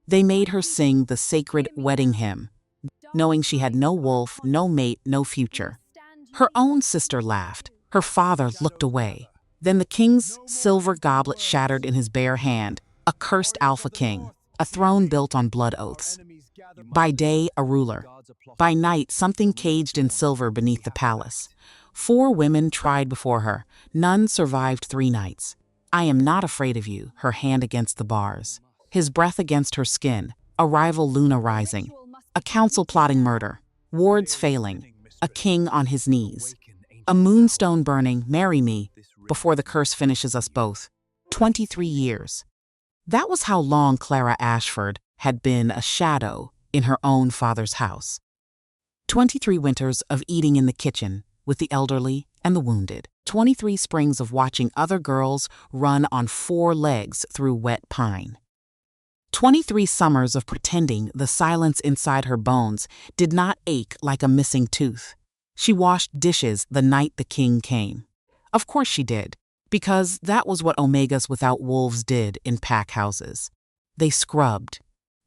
They made her sing the sacred wedding hymn, knowing she had no wolf, no mate, no future. Her own sister laughed. Her father looked away. Then the king's silver goblet shattered in his bare hand, a cursed AlphaKing, a throne built on blood oaths. By day, a ruler. By night, something caged in silver beneath the palace. 4 women tried before her. None survived 3 nights. I am not afraid of you, her hand against the bars. His breath against her skin, a rival Luna rising. A council plotting murder. Wards failing. A king on his knees. A moonstone burning, marry me, before the curse finishes us both. 23 years. That was how long Clara Ashford had been a shadow in her own father's house. 23 winters of eating in the kitchen with the elderly and the wounded. 23 springs of watching other girls run on 4 legs through wet pine. 23 summers of pretending the silence inside her bones did not ache like a missing tooth. She washed dishes the night the king came. Of course she did, because that was what Omegas without wolves did in pack houses. They scrubbed.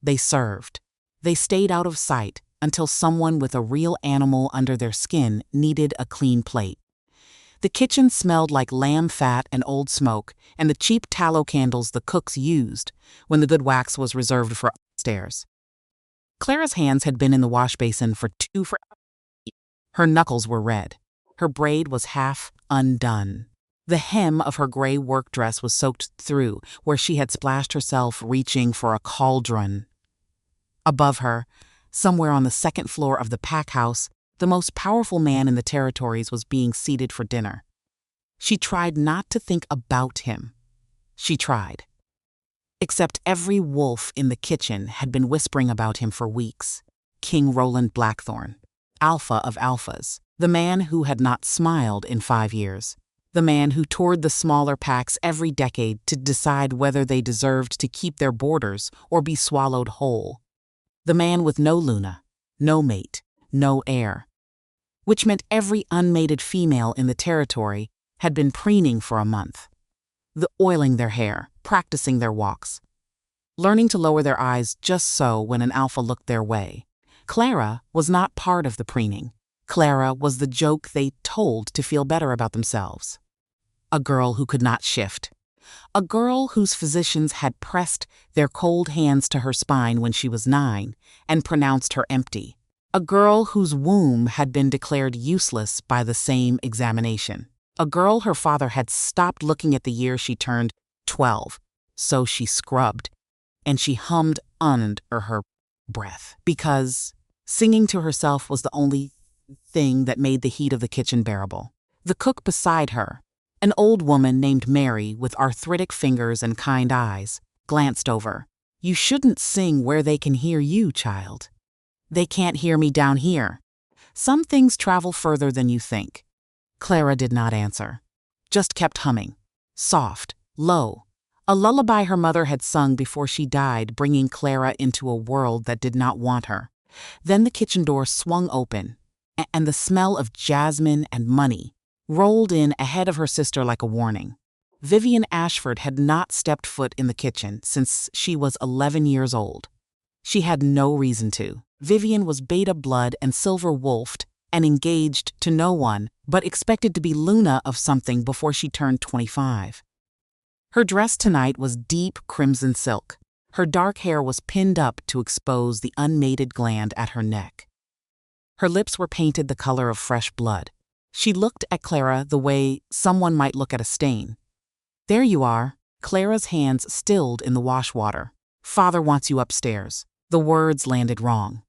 They served. They stayed out of sight until someone with a real animal under their skin needed a clean plate. The kitchen smelled like lamb fat and old smoke, and the cheap tallow candles the cooks used when the good wax was reserved for upstairs. Clara's hands had been in the wash basin for 2 for. Her knuckles were red. Her braid was half undone. The hem of her gray work dress was soaked through where she had splashed herself reaching for a cauldron. Above her, somewhere on the 2nd floor of the pack house, the most powerful man in the territories was being seated for dinner. She tried not to think about him. She tried. Except every wolf in the kitchen had been whispering about him for weeks. King Roland Blackthorn, alpha of alphas, the man who had not smiled in 5 years, the man who toured the smaller packs every decade to decide whether they deserved to keep their borders or be swallowed whole, the man with no Luna, no mate, no heir, which meant every unmated female in the territory had been preening for a month, oiling their hair, practicing their walks, learning to lower their eyes just so when an alpha looked their way. Clara was not part of the preening. Clara was the joke they told to feel better about themselves. A girl who could not shift. A girl whose physicians had pressed their cold hands to her spine when she was 9 and pronounced her empty. A girl whose womb had been declared useless by the same examination. A girl her father had stopped looking at the year she turned 12, so she scrubbed, and she hummed under her breath, because singing to herself was the only thing that made the heat of the kitchen bearable. The cook beside her, an old woman named Mary with arthritic fingers and kind eyes, glanced over. "You shouldn't sing where they can hear you, child. They can't hear me down here. Some things travel further than you think." Clara did not answer, just kept humming, soft, low, a lullaby her mother had sung before she died, bringing Clara into a world that did not want her. Then the kitchen door swung open, and the smell of jasmine and money rolled in ahead of her sister like a warning. Vivian Ashford had not stepped foot in the kitchen since she was 11 years old. She had no reason to. Vivian was beta blood and silver wolfed and engaged to no one, but expected to be Luna of something before she turned 25. Her dress tonight was deep crimson silk. Her dark hair was pinned up to expose the unmated gland at her neck. Her lips were painted the color of fresh blood. She looked at Clara the way someone might look at a stain. "There you are." Clara's hands stilled in the wash water. "Father wants you upstairs." The words landed wrong.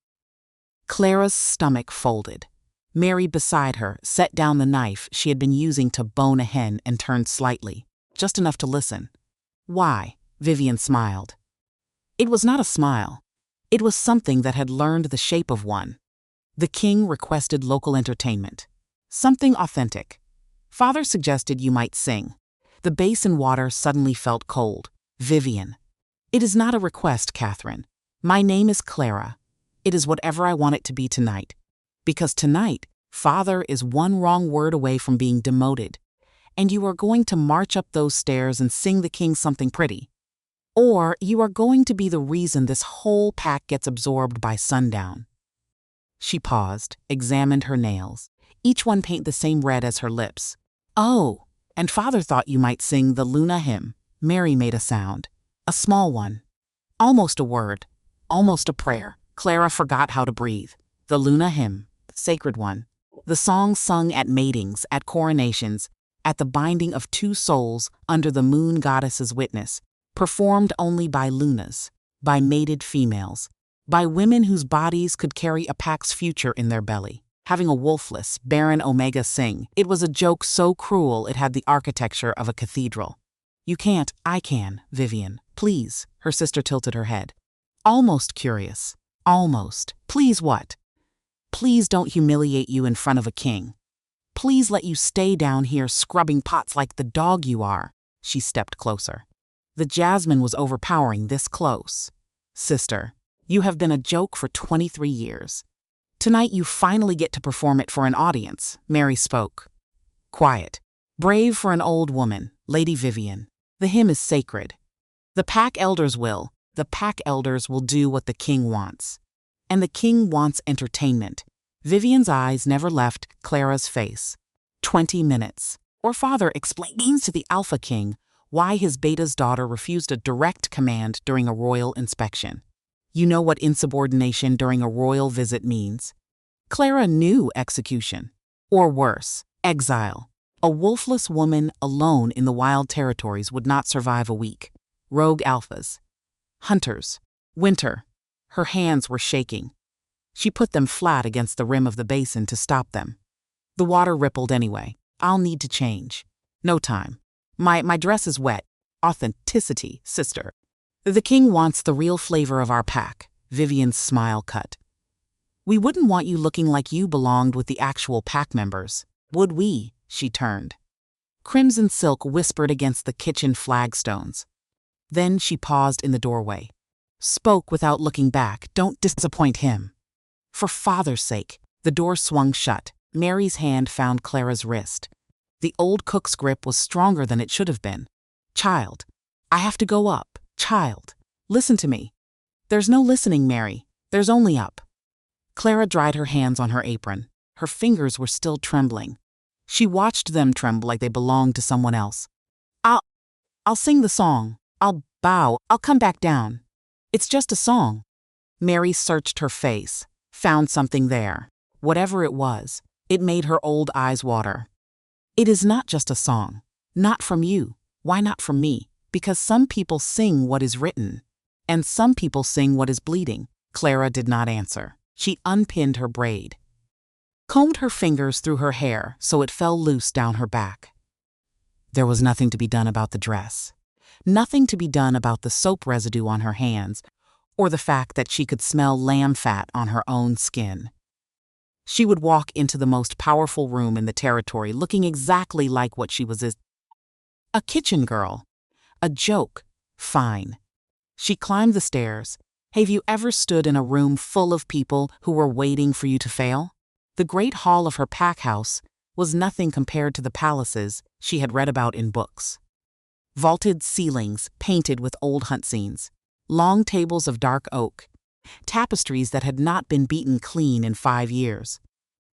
Clara's stomach folded. Mary beside her set down the knife she had been using to bone a hen and turned slightly, just enough to listen. "Why?" Vivian smiled. It was not a smile. It was something that had learned the shape of one. The king requested local entertainment. Something authentic. Father suggested you might sing. The basin water suddenly felt cold. "Vivian." "It is not a request, Catherine. My name is Clara. It is whatever I want it to be tonight. Because tonight, Father is one wrong word away from being demoted. And you are going to march up those stairs and sing the king something pretty. or you are going to be the reason this whole pack gets absorbed by sundown." She paused, examined her nails. Each one paint the same red as her lips. "Oh, and Father thought you might sing the Luna hymn." Mary made a sound. A small one. Almost a word. Almost a prayer. Clara forgot how to breathe. The Luna hymn. The sacred one. The song sung at matings, at coronations, at the binding of two souls under the moon goddess's witness. Performed only by Lunas. By mated females. By women whose bodies could carry a pack's future in their belly. Having a wolfless, barren Omega sing, it was a joke so cruel it had the architecture of a cathedral. "You can't, I can, Vivian. Please," her sister tilted her head. Almost curious. Almost. "Please what?" "Please don't humiliate you in front of a king. Please let you stay down here scrubbing pots like the dog you are." She stepped closer. The jasmine was overpowering this close. "Sister, you have been a joke for 23 years. Tonight you finally get to perform it for an audience." Mary spoke. Quiet. "Brave for an old woman, Lady Vivian. The hymn is sacred. The pack elders will do what the king wants. And the king wants entertainment." Vivian's eyes never left Clara's face. 20 minutes. Or Father explains to the AlphaKing why his beta's daughter refused a direct command during a royal inspection. You know what insubordination during a royal visit means. Clara knew execution. Or worse, exile. A wolfless woman alone in the wild territories would not survive a week. Rogue alphas. Hunters. Winter. Her hands were shaking. She put them flat against the rim of the basin to stop them. The water rippled anyway. "I'll need to change." "No time. My dress is wet." "Authenticity, sister. The king wants the real flavor of our pack." Vivian's smile cut. "We wouldn't want you looking like you belonged with the actual pack members, would we?" She turned. Crimson silk whispered against the kitchen flagstones. Then she paused in the doorway. Spoke without looking back. "Don't disappoint him. For Father's sake." The door swung shut. Mary's hand found Clara's wrist. The old cook's grip was stronger than it should have been. "Child, I have to go up. Child, listen to me." "There's no listening, Mary. There's only up." Clara dried her hands on her apron. Her fingers were still trembling. She watched them tremble like they belonged to someone else. I'll sing the song. I'll bow. I'll come back down. It's just a song." Mary searched her face, found something there. Whatever it was, it made her old eyes water. "It is not just a song. Not from you. Why not from me? Because some people sing what is written, and some people sing what is bleeding." Clara did not answer. She unpinned her braid, combed her fingers through her hair so it fell loose down her back. There was nothing to be done about the dress. Nothing to be done about the soap residue on her hands, or the fact that she could smell lamb fat on her own skin. She would walk into the most powerful room in the territory looking exactly like what she was, a kitchen girl. A joke. Fine. She climbed the stairs. Have you ever stood in a room full of people who were waiting for you to fail? The great hall of her pack house was nothing compared to the palaces she had read about in books. Vaulted ceilings painted with old hunt scenes, long tables of dark oak, tapestries that had not been beaten clean in 5 years.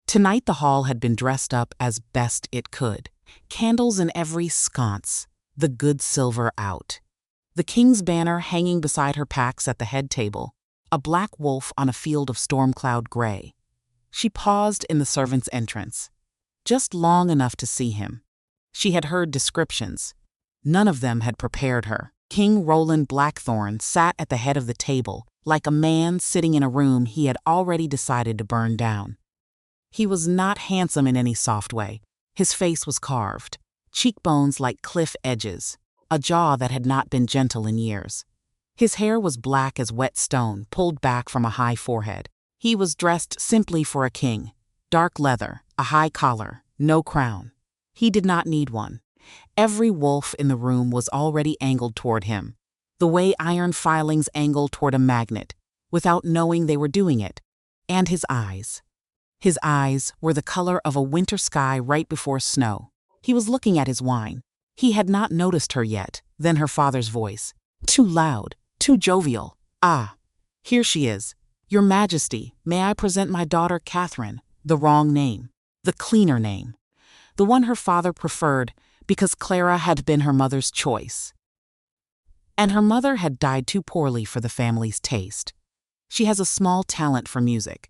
Tonight the hall had been dressed up as best it could. Candles in every sconce, the good silver out. The king's banner hanging beside her packs at the head table, a black wolf on a field of storm cloud gray. She paused in the servant's entrance, just long enough to see him. She had heard descriptions. None of them had prepared her. King Roland Blackthorn sat at the head of the table, like a man sitting in a room he had already decided to burn down. He was not handsome in any soft way. His face was carved, cheekbones like cliff edges, a jaw that had not been gentle in years. His hair was black as wet stone, pulled back from a high forehead. He was dressed simply for a king. Dark leather, a high collar, no crown. He did not need one. Every wolf in the room was already angled toward him, the way iron filings angle toward a magnet, without knowing they were doing it. And his eyes. His eyes were the color of a winter sky right before snow. He was looking at his wine. He had not noticed her yet, then her father's voice. Too loud, too jovial. Ah, here she is. Your Majesty, may I present my daughter Catherine? The wrong name. The cleaner name. The one her father preferred because Clara had been her mother's choice. And her mother had died too poorly for the family's taste. She has a small talent for music.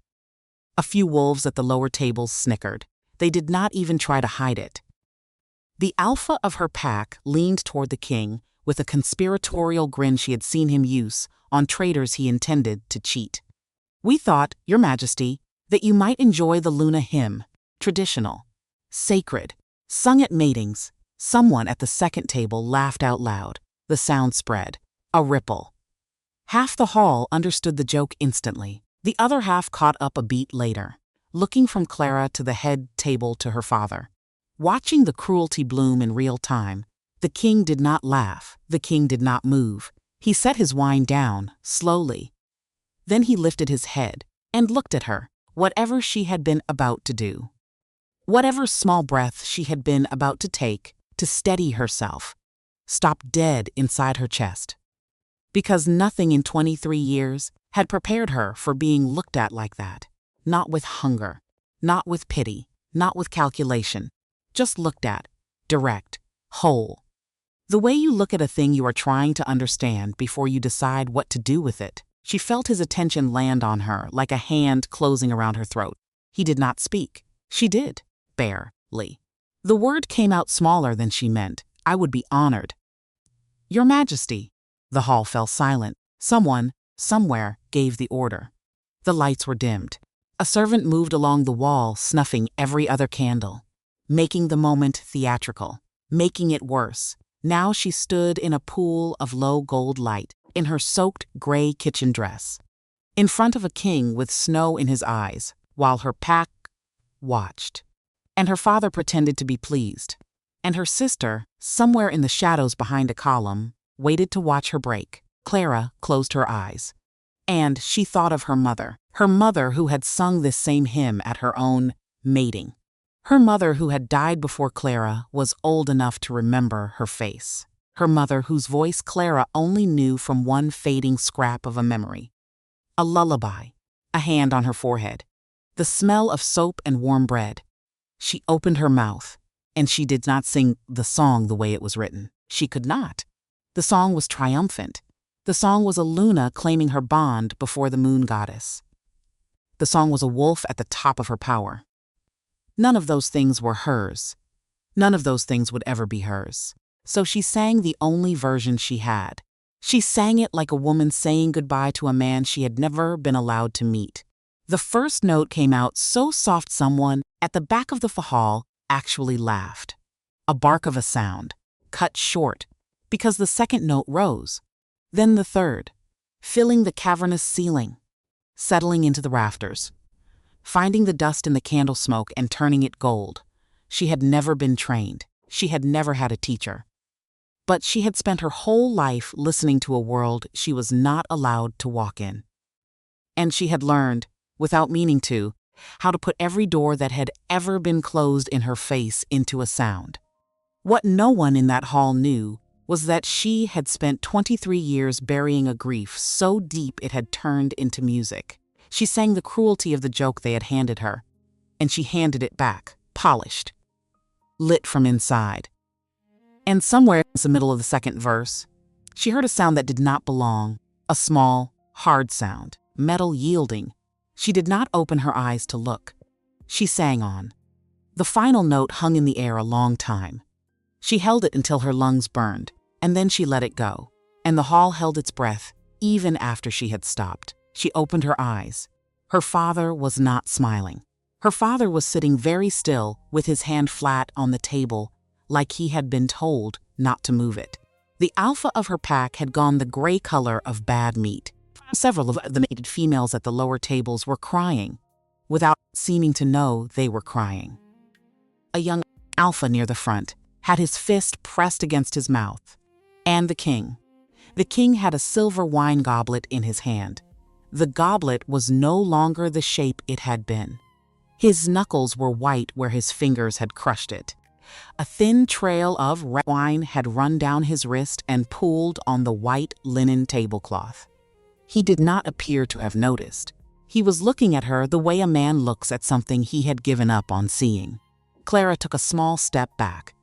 A few wolves at the lower tables snickered. They did not even try to hide it. The alpha of her pack leaned toward the king with a conspiratorial grin she had seen him use on traitors he intended to cheat. We thought, Your Majesty, that you might enjoy the Luna hymn, traditional, sacred, sung at matings. Someone at the second table laughed out loud. The sound spread. A ripple. Half the hall understood the joke instantly. The other half caught up a beat later, looking from Clara to the head table to her father. Watching the cruelty bloom in real time, the king did not laugh, the king did not move. He set his wine down, slowly. Then he lifted his head and looked at her, whatever she had been about to do. Whatever small breath she had been about to take to steady herself, stopped dead inside her chest. Because nothing in 23 years had prepared her for being looked at like that. Not with hunger, not with pity, not with calculation. Just looked at, direct, whole. The way you look at a thing you are trying to understand before you decide what to do with it. She felt his attention land on her like a hand closing around her throat. He did not speak. She did, barely. The word came out smaller than she meant. I would be honored. Your Majesty. The hall fell silent. Someone, somewhere, gave the order. The lights were dimmed. A servant moved along the wall, snuffing every other candle, making the moment theatrical, making it worse. Now she stood in a pool of low gold light, in her soaked gray kitchen dress, in front of a king with snow in his eyes, while her pack watched. And her father pretended to be pleased. And her sister, somewhere in the shadows behind a column, waited to watch her break. Clara closed her eyes. And she thought of her mother who had sung this same hymn at her own mating. Her mother who had died before Clara was old enough to remember her face. Her mother whose voice Clara only knew from one fading scrap of a memory. A lullaby, a hand on her forehead, the smell of soap and warm bread. She opened her mouth, and she did not sing the song the way it was written. She could not. The song was triumphant. The song was a Luna claiming her bond before the moon goddess. The song was a wolf at the top of her power. None of those things were hers. None of those things would ever be hers. So she sang the only version she had. She sang it like a woman saying goodbye to a man she had never been allowed to meet. The first note came out so soft someone at the back of the hall actually laughed. A bark of a sound, cut short, because the second note rose. Then the third, filling the cavernous ceiling, settling into the rafters, finding the dust in the candle smoke and turning it gold. She had never been trained. She had never had a teacher. But she had spent her whole life listening to a world she was not allowed to walk in. And she had learned, without meaning to, how to put every door that had ever been closed in her face into a sound. What no one in that hall knew was that she had spent 23 years burying a grief so deep it had turned into music. She sang the cruelty of the joke they had handed her, and she handed it back, polished, lit from inside. And somewhere in the middle of the second verse, she heard a sound that did not belong, a small, hard sound, metal yielding. She did not open her eyes to look. She sang on. The final note hung in the air a long time. She held it until her lungs burned, and then she let it go. And the hall held its breath, even after she had stopped. She opened her eyes. Her father was not smiling. Her father was sitting very still with his hand flat on the table, like he had been told not to move it. The alpha of her pack had gone the gray color of bad meat. Several of the mated females at the lower tables were crying, without seeming to know they were crying. A young alpha near the front had his fist pressed against his mouth. And the king. The king had a silver wine goblet in his hand. The goblet was no longer the shape it had been. His knuckles were white where his fingers had crushed it. A thin trail of red wine had run down his wrist and pooled on the white linen tablecloth. He did not appear to have noticed. He was looking at her the way a man looks at something he had given up on seeing. Clara took a small step back.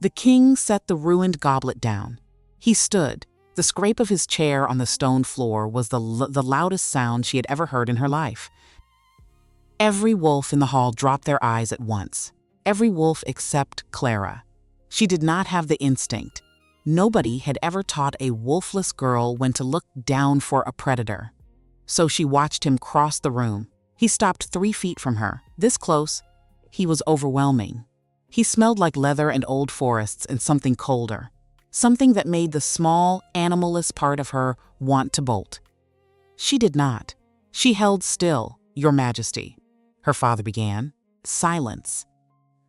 The king set the ruined goblet down. He stood. The scrape of his chair on the stone floor was the loudest sound she had ever heard in her life. Every wolf in the hall dropped their eyes at once. Every wolf except Clara. She did not have the instinct. Nobody had ever taught a wolfless girl when to look down for a predator. So she watched him cross the room. He stopped 3 feet from her. This close, he was overwhelming. He smelled like leather and old forests and something colder. Something that made the small, animalless part of her want to bolt. She did not. She held still, Your Majesty. Her father began. Silence.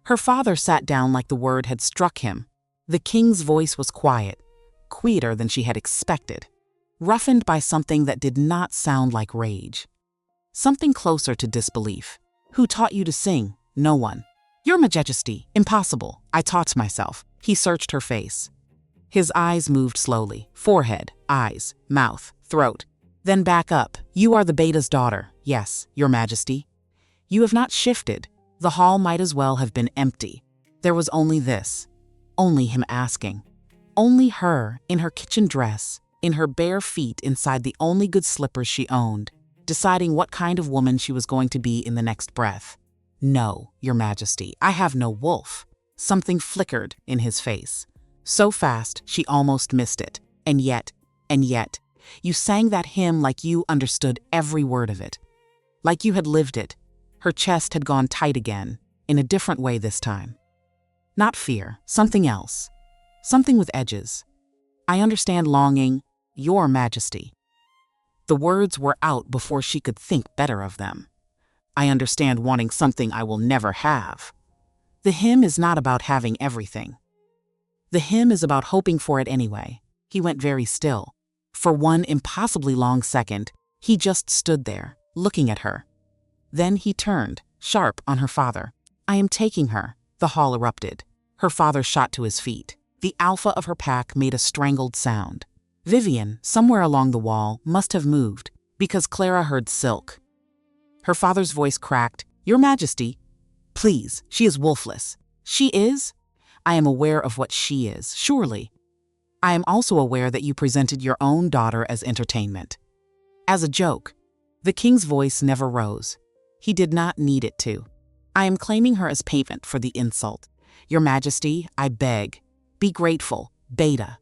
Her father sat down like the word had struck him. The king's voice was quiet, quieter than she had expected, roughened by something that did not sound like rage. Something closer to disbelief. Who taught you to sing? No one. Your Majesty, impossible. I taught myself. He searched her face. His eyes moved slowly. Forehead, eyes, mouth, throat. Then back up. You are the beta's daughter. Yes, Your Majesty. You have not shifted. The hall might as well have been empty. There was only this. Only him asking. Only her, in her kitchen dress, in her bare feet inside the only good slippers she owned, deciding what kind of woman she was going to be in the next breath. No, Your Majesty, I have no wolf. Something flickered in his face. So fast, she almost missed it. And yet, you sang that hymn like you understood every word of it. Like you had lived it. Her chest had gone tight again, in a different way this time. Not fear, something else. Something with edges. I understand longing, Your Majesty. The words were out before she could think better of them. I understand wanting something I will never have. The hymn is not about having everything. The hymn is about hoping for it anyway. He went very still. For one impossibly long second, he just stood there, looking at her. Then he turned, sharp on her father. I am taking her. The hall erupted. Her father shot to his feet. The alpha of her pack made a strangled sound. Vivian, somewhere along the wall, must have moved, because Clara heard silk. Her father's voice cracked. Your Majesty, please, she is wolfless. She is? I am aware of what she is, surely. I am also aware that you presented your own daughter as entertainment. As a joke. The king's voice never rose. He did not need it to. I am claiming her as payment for the insult. Your Majesty, I beg. Be grateful, Beta.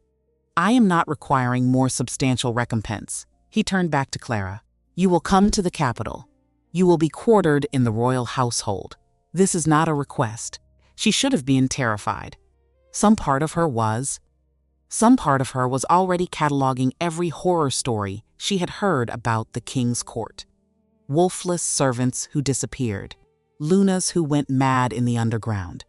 I am not requiring more substantial recompense. He turned back to Clara. You will come to the capital. You will be quartered in the royal household. This is not a request. She should have been terrified. Some part of her was already cataloging every horror story she had heard about the king's court. Wolfless servants who disappeared. Lunas who went mad in the underground.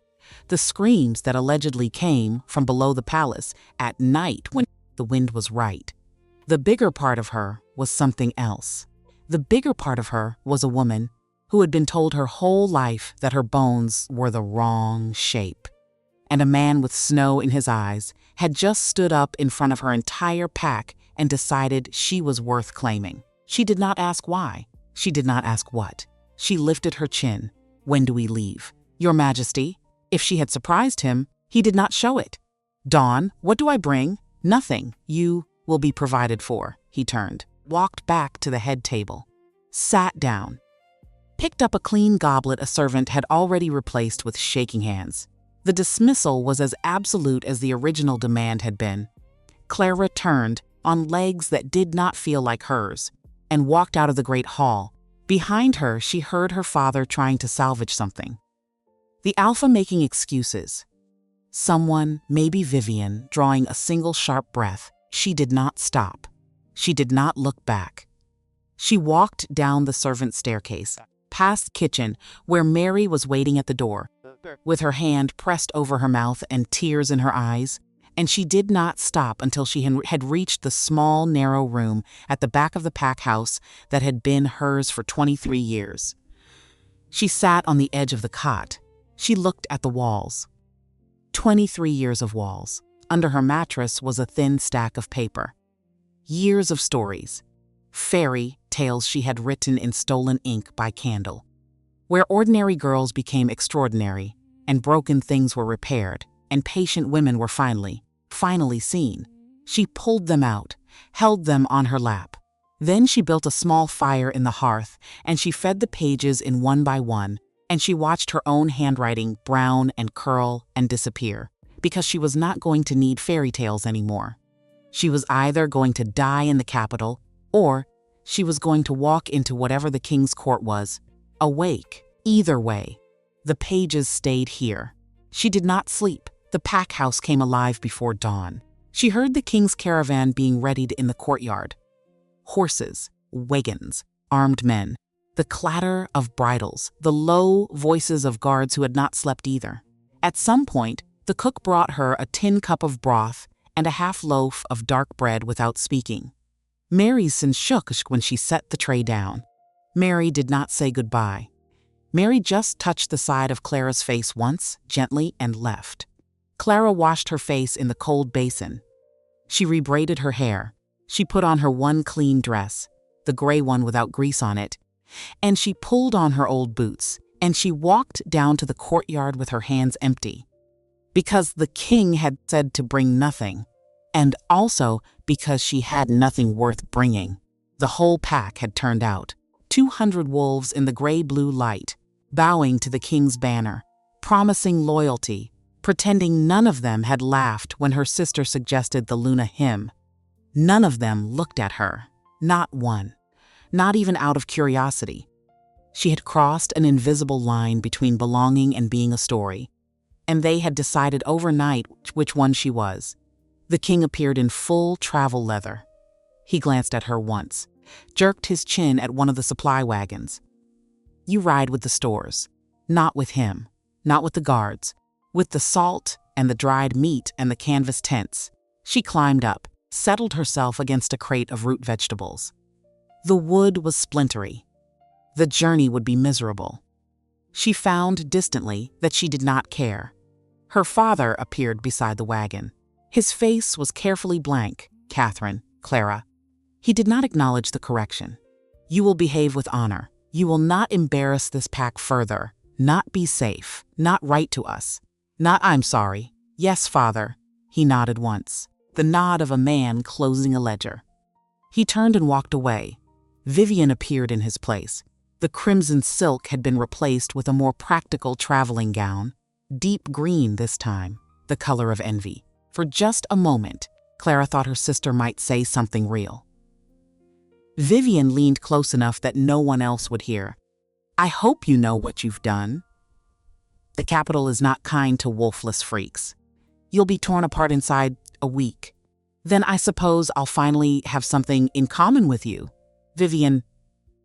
The screams that allegedly came from below the palace at night when the wind was right. The bigger part of her was something else. The bigger part of her was a woman who had been told her whole life that her bones were the wrong shape. And a man with snow in his eyes had just stood up in front of her entire pack and decided she was worth claiming. She did not ask why. She did not ask what. She lifted her chin. When do we leave? Your Majesty. If she had surprised him, he did not show it. Dawn, what do I bring? Nothing. You will be provided for. He turned, walked back to the head table, sat down, picked up a clean goblet a servant had already replaced with shaking hands. The dismissal was as absolute as the original demand had been. Clara turned, on legs that did not feel like hers, and walked out of the great hall. Behind her, she heard her father trying to salvage something. The alpha making excuses. Someone, maybe Vivian, drawing a single sharp breath. She did not stop. She did not look back. She walked down the servant staircase, past the kitchen, where Mary was waiting at the door, with her hand pressed over her mouth and tears in her eyes, and she did not stop until she had reached the small, narrow room at the back of the pack house that had been hers for 23 years. She sat on the edge of the cot. She looked at the walls. 23 years of walls. Under her mattress was a thin stack of paper. Years of stories. Fairy tales she had written in stolen ink by candle. Where ordinary girls became extraordinary, and broken things were repaired, and patient women were finally seen. She pulled them out, held them on her lap. Then she built a small fire in the hearth, and she fed the pages in one by one, and she watched her own handwriting brown and curl and disappear, because she was not going to need fairy tales anymore. She was either going to die in the capital, or she was going to walk into whatever the king's court was, awake. Either way, the pages stayed here. She did not sleep. The pack house came alive before dawn. She heard the king's caravan being readied in the courtyard. Horses, wagons, armed men, the clatter of bridles, the low voices of guards who had not slept either. At some point, the cook brought her a tin cup of broth and a half loaf of dark bread without speaking. Mary's sin shook when she set the tray down. Mary did not say goodbye. Mary just touched the side of Clara's face once, gently, and left. Clara washed her face in the cold basin. She rebraided her hair. She put on her one clean dress, the gray one without grease on it, and she pulled on her old boots, and she walked down to the courtyard with her hands empty. Because the king had said to bring nothing, and also because she had nothing worth bringing. The whole pack had turned out, 200 wolves in the gray-blue light, bowing to the king's banner, promising loyalty, pretending none of them had laughed when her sister suggested the Luna hymn. None of them looked at her, not one, not even out of curiosity. She had crossed an invisible line between belonging and being a story, and they had decided overnight which one she was. The king appeared in full travel leather. He glanced at her once, jerked his chin at one of the supply wagons. You ride with the stores, not with him, not with the guards, with the salt and the dried meat and the canvas tents. She climbed up, settled herself against a crate of root vegetables. The wood was splintery. The journey would be miserable. She found distantly that she did not care. Her father appeared beside the wagon. His face was carefully blank. Catherine, Clara. He did not acknowledge the correction. You will behave with honor. You will not embarrass this pack further, not be safe, not write to us. Not I'm sorry. Yes, father. He nodded once, the nod of a man closing a ledger. He turned and walked away. Vivian appeared in his place. The crimson silk had been replaced with a more practical traveling gown, deep green this time, the color of envy. For just a moment, Clara thought her sister might say something real. Vivian leaned close enough that no one else would hear. I hope you know what you've done. The capital is not kind to wolfless freaks. You'll be torn apart inside a week. Then I suppose I'll finally have something in common with you. Vivian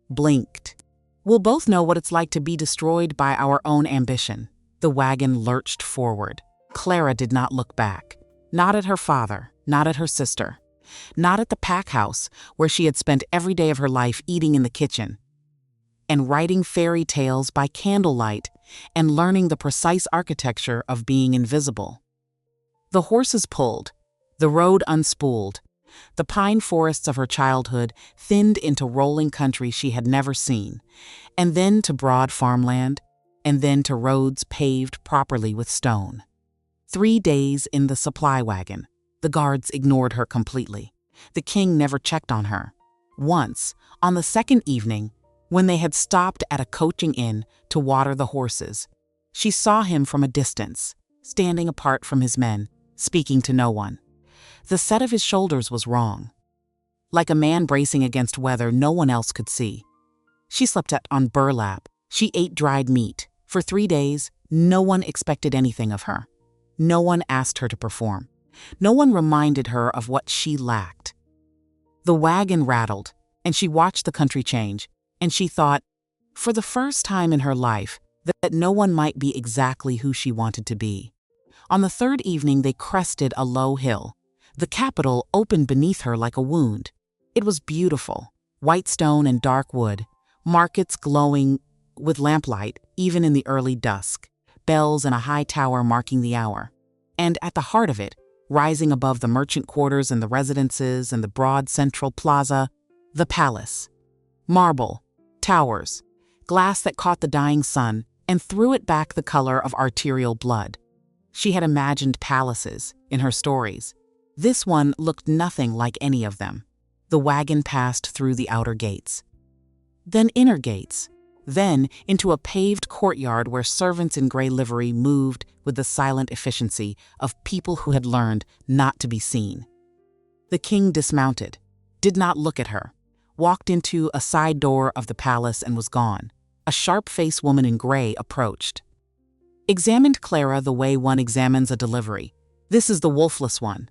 blinked. We'll both know what it's like to be destroyed by our own ambition. The wagon lurched forward. Clara did not look back. Not at her father, not at her sister. Not at the pack house where she had spent every day of her life eating in the kitchen and writing fairy tales by candlelight and learning the precise architecture of being invisible. The horses pulled, the road unspooled, the pine forests of her childhood thinned into rolling country she had never seen, and then to broad farmland, and then to roads paved properly with stone. 3 days in the supply wagon. The guards ignored her completely. The king never checked on her. Once, on the second evening, when they had stopped at a coaching inn to water the horses, she saw him from a distance, standing apart from his men, speaking to no one. The set of his shoulders was wrong. Like a man bracing against weather no one else could see. She slept on burlap. She ate dried meat. For 3 days, no one expected anything of her. No one asked her to perform. No one reminded her of what she lacked. The wagon rattled, and she watched the country change, and she thought, for the first time in her life, that no one might be exactly who she wanted to be. On the third evening, they crested a low hill. The capital opened beneath her like a wound. It was beautiful, white stone and dark wood, markets glowing with lamplight even in the early dusk, bells and a high tower marking the hour. And at the heart of it, rising above the merchant quarters and the residences and the broad central plaza, the palace. Marble, towers, glass that caught the dying sun and threw it back the color of arterial blood. She had imagined palaces in her stories. This one looked nothing like any of them. The wagon passed through the outer gates, then inner gates, then into a paved courtyard where servants in gray livery moved with the silent efficiency of people who had learned not to be seen. The king dismounted, did not look at her, walked into a side door of the palace and was gone. A sharp-faced woman in gray approached. Examined Clara the way one examines a delivery. "This is the wolfless one."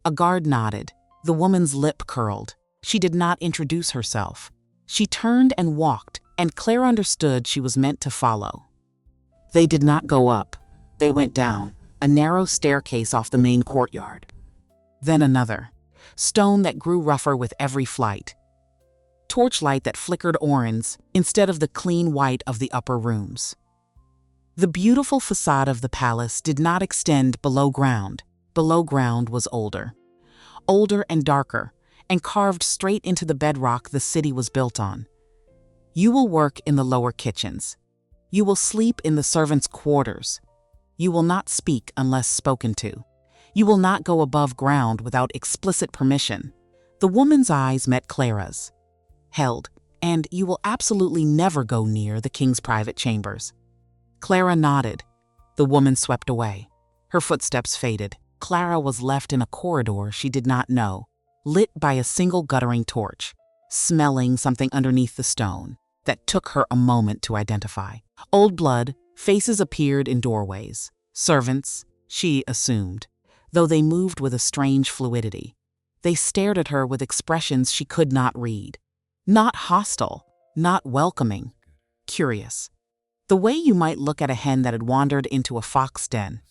A guard nodded. The woman's lip curled. She did not introduce herself. She turned and walked, and Clara understood she was meant to follow. They did not go up. They went down, a narrow staircase off the main courtyard. Then another, stone that grew rougher with every flight. Torchlight that flickered orange instead of the clean white of the upper rooms. The beautiful facade of the palace did not extend below ground. Below ground was older and darker, and carved straight into the bedrock the city was built on. You will work in the lower kitchens. You will sleep in the servants' quarters. You will not speak unless spoken to. You will not go above ground without explicit permission. The woman's eyes met Clara's. Held, and you will absolutely never go near the king's private chambers. Clara nodded. The woman swept away. Her footsteps faded. Clara was left in a corridor she did not know, lit by a single guttering torch, smelling something underneath the stone that took her a moment to identify. Old blood, faces appeared in doorways. Servants, she assumed, though they moved with a strange fluidity. They stared at her with expressions she could not read. Not hostile, not welcoming, curious. The way you might look at a hen that had wandered into a fox den.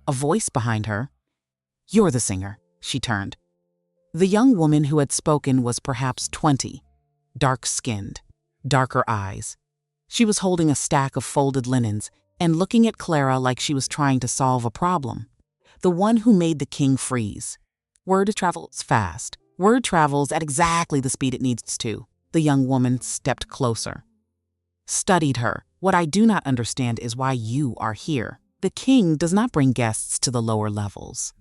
A voice behind her. "You're the singer," she turned. The young woman who had spoken was perhaps 20, dark-skinned, darker eyes. She was holding a stack of folded linens and looking at Clara like she was trying to solve a problem. The one who made the king freeze. Word travels fast. Word travels at exactly the speed it needs to. The young woman stepped closer. Studied her. "What I do not understand is why you are here. The king does not bring guests to the lower levels."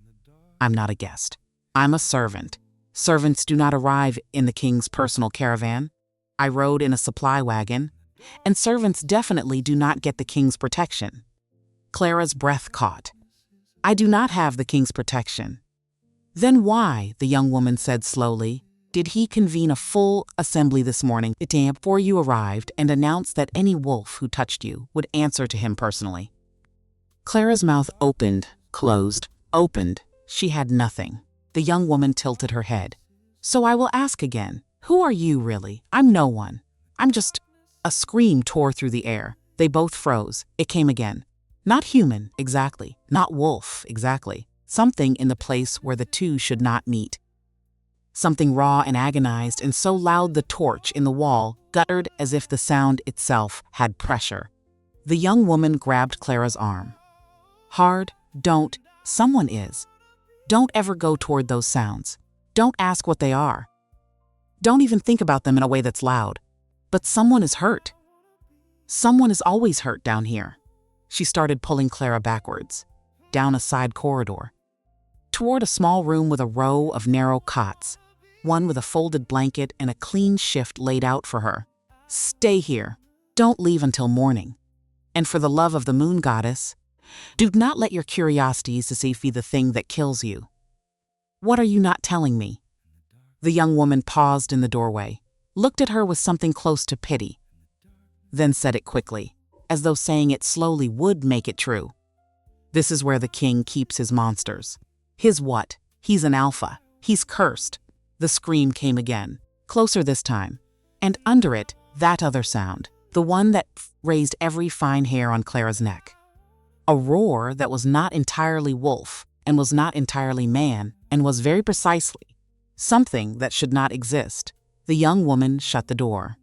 "I'm not a guest. I'm a servant. Servants do not arrive in the king's personal caravan. I rode in a supply wagon, and servants definitely do not get the king's protection." Clara's breath caught. "I do not have the king's protection." "Then why," the young woman said slowly, "did he convene a full assembly this morning before you arrived and announce that any wolf who touched you would answer to him personally?" Clara's mouth opened, closed, opened. She had nothing. The young woman tilted her head. "So I will ask again. Who are you, really? I'm no one. I'm just—" A scream tore through the air. They both froze. It came again. Not human, exactly. Not wolf, exactly. Something in the place where the two should not meet. Something raw and agonized and so loud the torch in the wall guttered as if the sound itself had pressure. The young woman grabbed Clara's arm. "Hard, don't. Someone is. Don't ever go toward those sounds. Don't ask what they are. Don't even think about them in a way that's loud. But someone is hurt. Someone is always hurt down here." She started pulling Clara backwards, down a side corridor, toward a small room with a row of narrow cots, one with a folded blanket and a clean shift laid out for her. "Stay here. Don't leave until morning. And for the love of the moon goddess, do not let your curiosities be the thing that kills you." "What are you not telling me?" The young woman paused in the doorway, looked at her with something close to pity, then said it quickly, as though saying it slowly would make it true. "This is where the king keeps his monsters." "His what? He's an alpha. He's cursed." The scream came again, closer this time, and under it, that other sound, the one that raised every fine hair on Clara's neck. A roar that was not entirely wolf, and was not entirely man, and was very precisely something that should not exist. The young woman shut the door.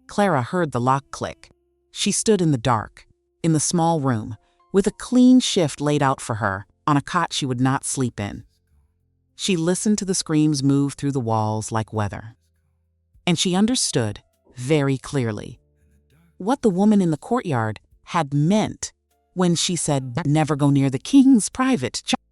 Clara heard the lock click. She stood in the dark, in the small room, with a clean shift laid out for her, on a cot she would not sleep in. She listened to the screams move through the walls like weather. And she understood, very clearly, what the woman in the courtyard had meant when she said, "Never go near the king's private chamber."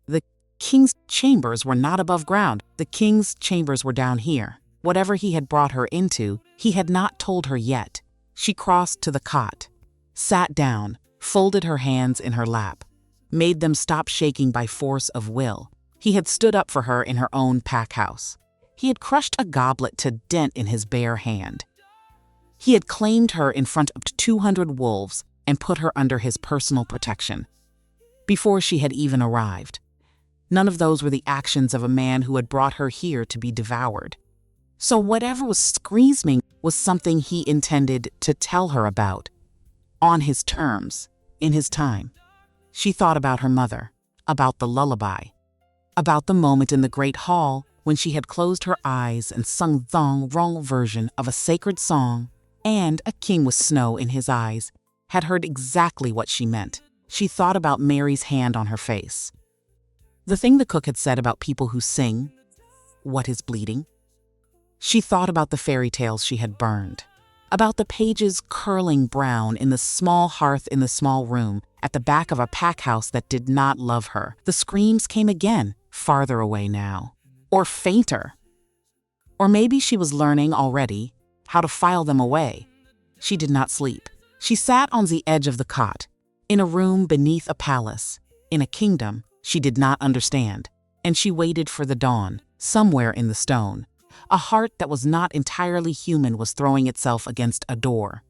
The king's chambers were not above ground. The king's chambers were down here. Whatever he had brought her into, he had not told her yet. She crossed to the cot, sat down, folded her hands in her lap, made them stop shaking by force of will. He had stood up for her in her own pack house. He had crushed a goblet to dent in his bare hand. He had claimed her in front of 200 wolves and put her under his personal protection. Before she had even arrived. None of those were the actions of a man who had brought her here to be devoured. So whatever was screaming was something he intended to tell her about. On his terms, in his time. She thought about her mother, about the lullaby, about the moment in the great hall when she had closed her eyes and sung the wrong version of a sacred song, and a king with snow in his eyes had heard exactly what she meant. She thought about Mary's hand on her face. The thing the cook had said about people who sing, "What is bleeding?" She thought about the fairy tales she had burned, about the pages curling brown in the small hearth in the small room at the back of a pack house that did not love her. The screams came again, farther away now, or fainter. Or maybe she was learning already how to file them away. She did not sleep. She sat on the edge of the cot, in a room beneath a palace, in a kingdom she did not understand, and she waited for the dawn, somewhere in the stone. A heart that was not entirely human was throwing itself against a door.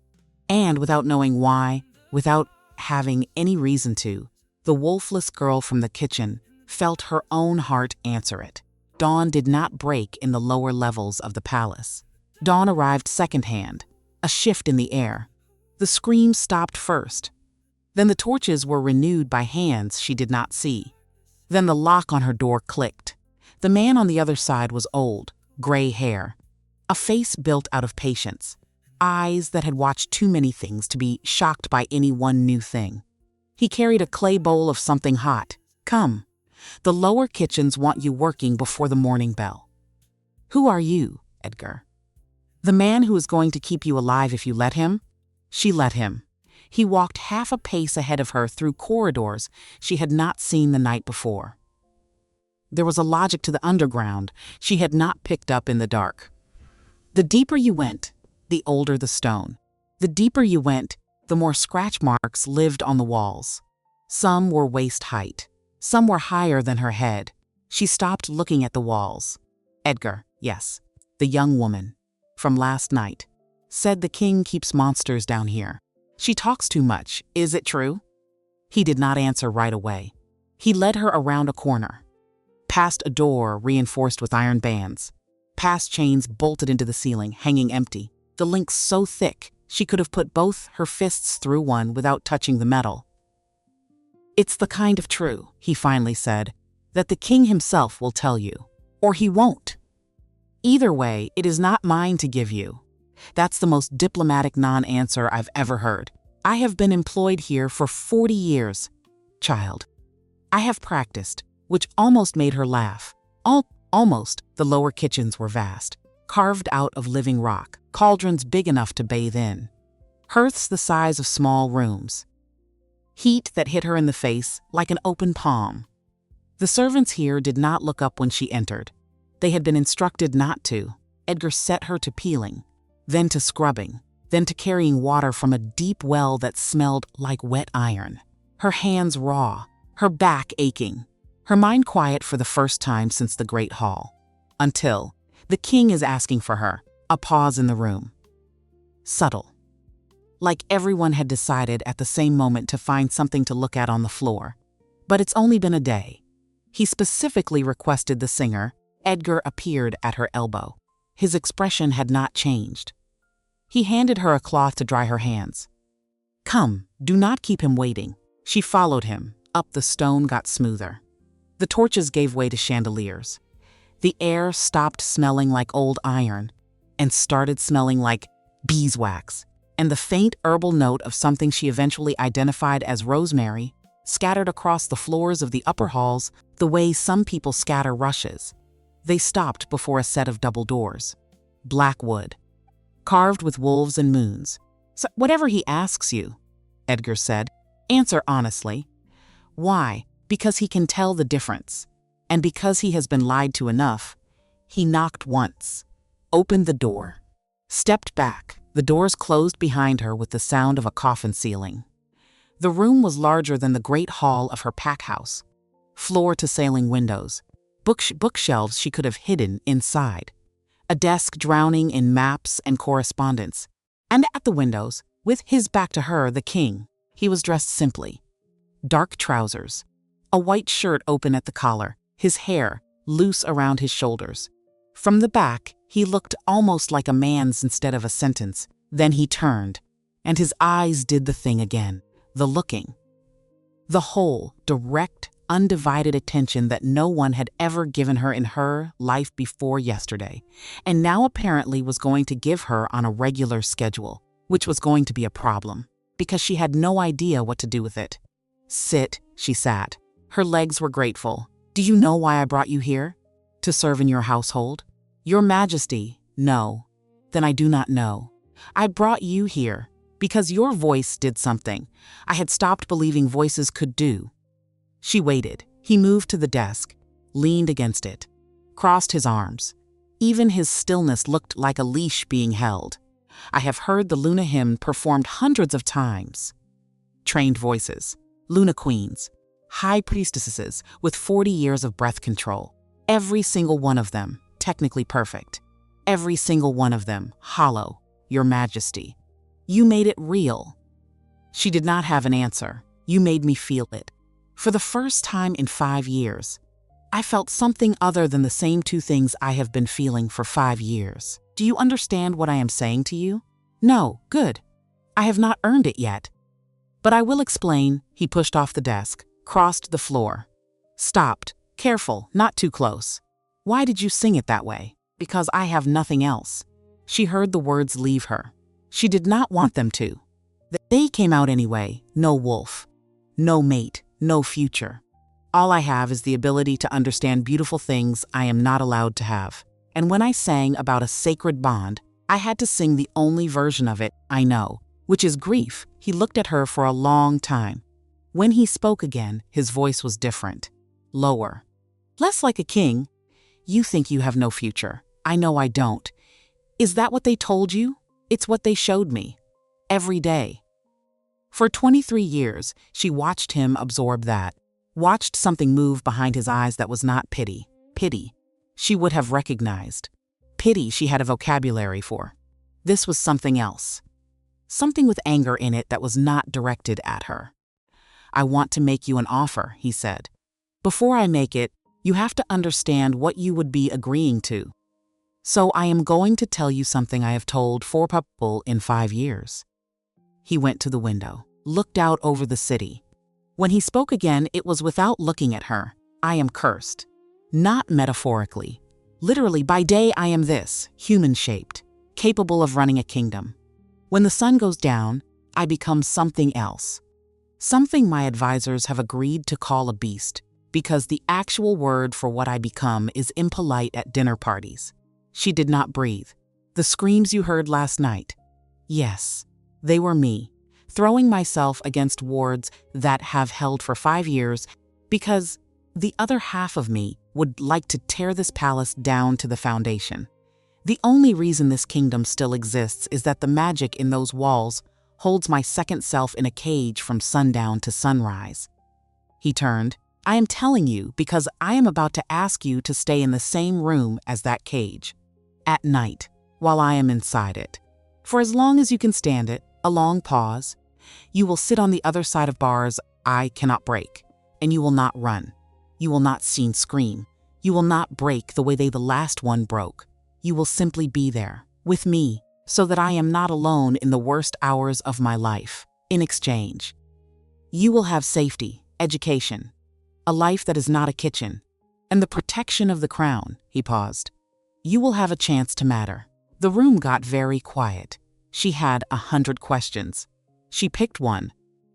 And without knowing why, without having any reason to, the wolfless girl from the kitchen felt her own heart answer it. Dawn did not break in the lower levels of the palace. Dawn arrived secondhand, a shift in the air. The screams stopped first. Then the torches were renewed by hands she did not see. Then the lock on her door clicked. The man on the other side was old, gray hair, a face built out of patience, eyes that had watched too many things to be shocked by any one new thing. He carried a clay bowl of something hot. "Come. The lower kitchens want you working before the morning bell." "Who are you, Edgar?" "The man who is going to keep you alive if you let him." She let him. He walked half a pace ahead of her through corridors she had not seen the night before. There was a logic to the underground she had not picked up in the dark. The deeper you went, the older the stone. The deeper you went, the more scratch marks lived on the walls. Some were waist height. Some were higher than her head. She stopped looking at the walls. "Edgar, yes, the young woman, from last night, said the king keeps monsters down here. She talks too much. Is it true?" He did not answer right away. He led her around a corner, past a door reinforced with iron bands, past chains bolted into the ceiling, hanging empty, the links so thick she could have put both her fists through one without touching the metal. "It's the kind of true," he finally said, "that the king himself will tell you. Or he won't. Either way, it is not mine to give you." That's the most diplomatic non-answer I've ever heard. "I have been employed here for 40 years, child. I have practiced," which almost made her laugh. Almost. The lower kitchens were vast, carved out of living rock, cauldrons big enough to bathe in, hearths the size of small rooms, heat that hit her in the face like an open palm. The servants here did not look up when she entered. They had been instructed not to. Edgar set her to peeling, then to scrubbing, then to carrying water from a deep well that smelled like wet iron. Her hands raw, her back aching, her mind quiet for the first time since the Great Hall. Until the king is asking for her, a pause in the room. Subtle. Like everyone had decided at the same moment to find something to look at on the floor. But it's only been a day. He specifically requested the singer. Edgar appeared at her elbow. His expression had not changed. He handed her a cloth to dry her hands. "Come, do not keep him waiting." She followed him. Up the stone got smoother. The torches gave way to chandeliers. The air stopped smelling like old iron and started smelling like beeswax, and the faint herbal note of something she eventually identified as rosemary scattered across the floors of the upper halls the way some people scatter rushes. They stopped before a set of double doors. Black wood, carved with wolves and moons. "So whatever he asks you," Edgar said, "answer honestly." "Why?" "Because he can tell the difference. And because he has been lied to enough." He knocked once, opened the door, stepped back. The doors closed behind her with the sound of a coffin sealing. The room was larger than the great hall of her pack house. Floor-to-ceiling windows, bookshelves she could have hidden inside, a desk drowning in maps and correspondence. And at the windows, with his back to her, the king. He was dressed simply. Dark trousers, a white shirt open at the collar, his hair loose around his shoulders. From the back, he looked almost like a man's instead of a sentence. Then he turned, and his eyes did the thing again, the looking. The whole, direct, undivided attention that no one had ever given her in her life before yesterday, and now apparently was going to give her on a regular schedule, which was going to be a problem, because she had no idea what to do with it. "Sit," she sat. Her legs were grateful. "Do you know why I brought you here? To serve in your household?" "Your Majesty, no." "Then I do not know. I brought you here because your voice did something I had stopped believing voices could do." She waited. He moved to the desk, leaned against it, crossed his arms. Even his stillness looked like a leash being held. "I have heard the Luna hymn performed hundreds of times." Trained voices, Luna queens, high priestesses with 40 years of breath control. Every single one of them technically perfect. Every single one of them hollow. "Your Majesty, you made it real." She did not have an answer. "You made me feel it. For the first time in 5 years, I felt something other than the same two things I have been feeling for 5 years. Do you understand what I am saying to you?" "No." "Good. I have not earned it yet. But I will explain." He pushed off the desk, crossed the floor, stopped. "Careful, not too close. Why did you sing it that way?" "Because I have nothing else." She heard the words leave her. She did not want them to. They came out anyway. "No wolf, no mate, no future. All I have is the ability to understand beautiful things I am not allowed to have." And when I sang about a sacred bond, I had to sing the only version of it I know, which is grief. He looked at her for a long time. When he spoke again, his voice was different, lower, less like a king. "You think you have no future. I know I don't. Is that what they told you?" "It's what they showed me. Every day." For 23 years, she watched him absorb that, watched something move behind his eyes that was not pity. Pity she would have recognized. Pity she had a vocabulary for. This was something else. Something with anger in it that was not directed at her. "I want to make you an offer," he said. "Before I make it, you have to understand what you would be agreeing to. So I am going to tell you something I have told 4 people in 5 years." He went to the window, looked out over the city. When he spoke again, it was without looking at her. "I am cursed. Not metaphorically. Literally, by day I am this, human-shaped, capable of running a kingdom. When the sun goes down, I become something else. Something my advisors have agreed to call a beast, because the actual word for what I become is impolite at dinner parties." She did not breathe. "The screams you heard last night. Yes, they were me, throwing myself against wards that have held for 5 years, because the other half of me would like to tear this palace down to the foundation. The only reason this kingdom still exists is that the magic in those walls holds my second self in a cage from sundown to sunrise." He turned. "I am telling you because I am about to ask you to stay in the same room as that cage. At night, while I am inside it. For as long as you can stand it," a long pause. "You will sit on the other side of bars I cannot break, and you will not run. You will not scream. You will not break the way the last one broke. You will simply be there, with me, so that I am not alone in the worst hours of my life. In exchange, you will have safety, education, a life that is not a kitchen, and the protection of the crown." He paused. "You will have a chance to matter." The room got very quiet. She had 100 questions. She picked one.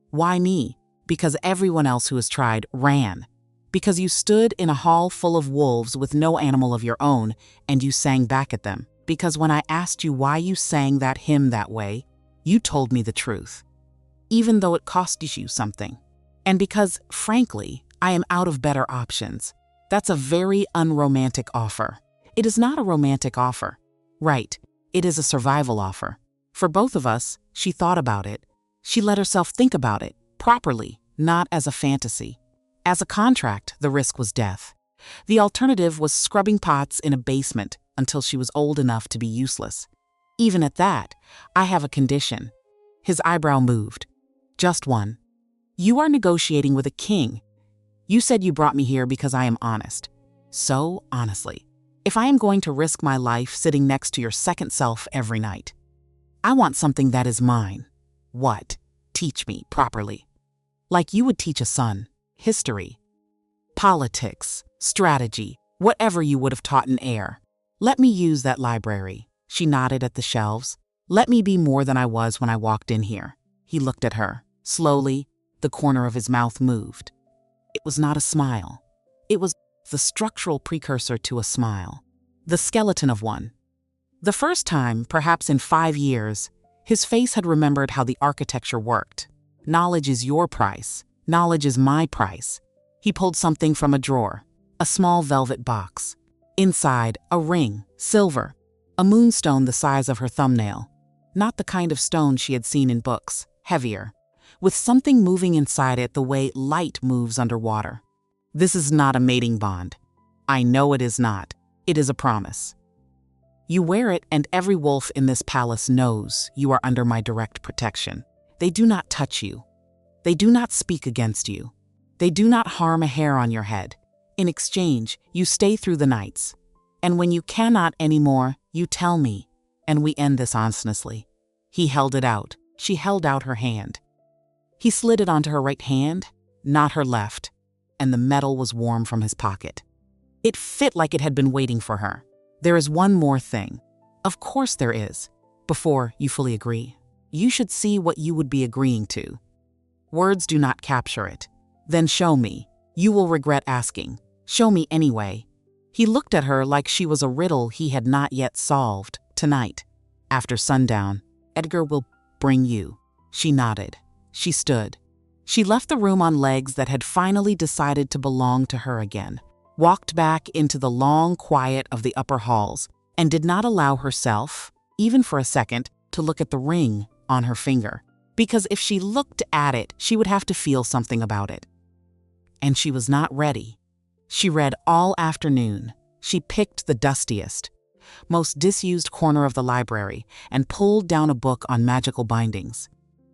"Why me?" because everyone else who has tried ran. Because you stood in a hall full of wolves with no animal of your own, and you sang back at them. Because when I asked you why you sang that hymn that way, you told me the truth, even though it cost you something. And because, frankly, I am out of better options. That's a very unromantic offer. It is not a romantic offer. Right, it is a survival offer. For both of us, she thought about it. She let herself think about it, properly, not as a fantasy. As a contract, the risk was death. The alternative was scrubbing pots in a basement until she was old enough to be useless. Even at that, I have a condition. His eyebrow moved. Just one. You are negotiating with a king. You said you brought me here because I am honest. So, honestly, if I am going to risk my life sitting next to your second self every night, I want something that is mine. What? Teach me properly. Like you would teach a son. History, politics, strategy, whatever you would have taught in air. Let me use that library. She nodded at the shelves. Let me be more than I was when I walked in here. He looked at her. Slowly, the corner of his mouth moved. It was not a smile. It was the structural precursor to a smile. The skeleton of one. The first time, perhaps in 5 years, his face had remembered how the architecture worked. Knowledge is your price. Knowledge is my price. He pulled something from a drawer, a small velvet box. Inside, a ring, silver, a moonstone the size of her thumbnail. Not the kind of stone she had seen in books, heavier, with something moving inside it the way light moves underwater. This is not a mating bond. I know it is not. It is a promise. You wear it and every wolf in this palace knows you are under my direct protection. They do not touch you. They do not speak against you. They do not harm a hair on your head. In exchange, you stay through the nights. And when you cannot anymore, you tell me, and we end this honestly. He held it out. She held out her hand. He slid it onto her right hand, not her left, and the metal was warm from his pocket. It fit like it had been waiting for her. There is one more thing. Of course there is. Before you fully agree, you should see what you would be agreeing to. Words do not capture it. Then show me. You will regret asking. Show me anyway. He looked at her like she was a riddle he had not yet solved. Tonight, after sundown, Edgar will bring you. She nodded. She stood. She left the room on legs that had finally decided to belong to her again, walked back into the long quiet of the upper halls, and did not allow herself, even for a second, to look at the ring on her finger. Because if she looked at it, she would have to feel something about it. And she was not ready. She read all afternoon. She picked the dustiest, most disused corner of the library and pulled down a book on magical bindings.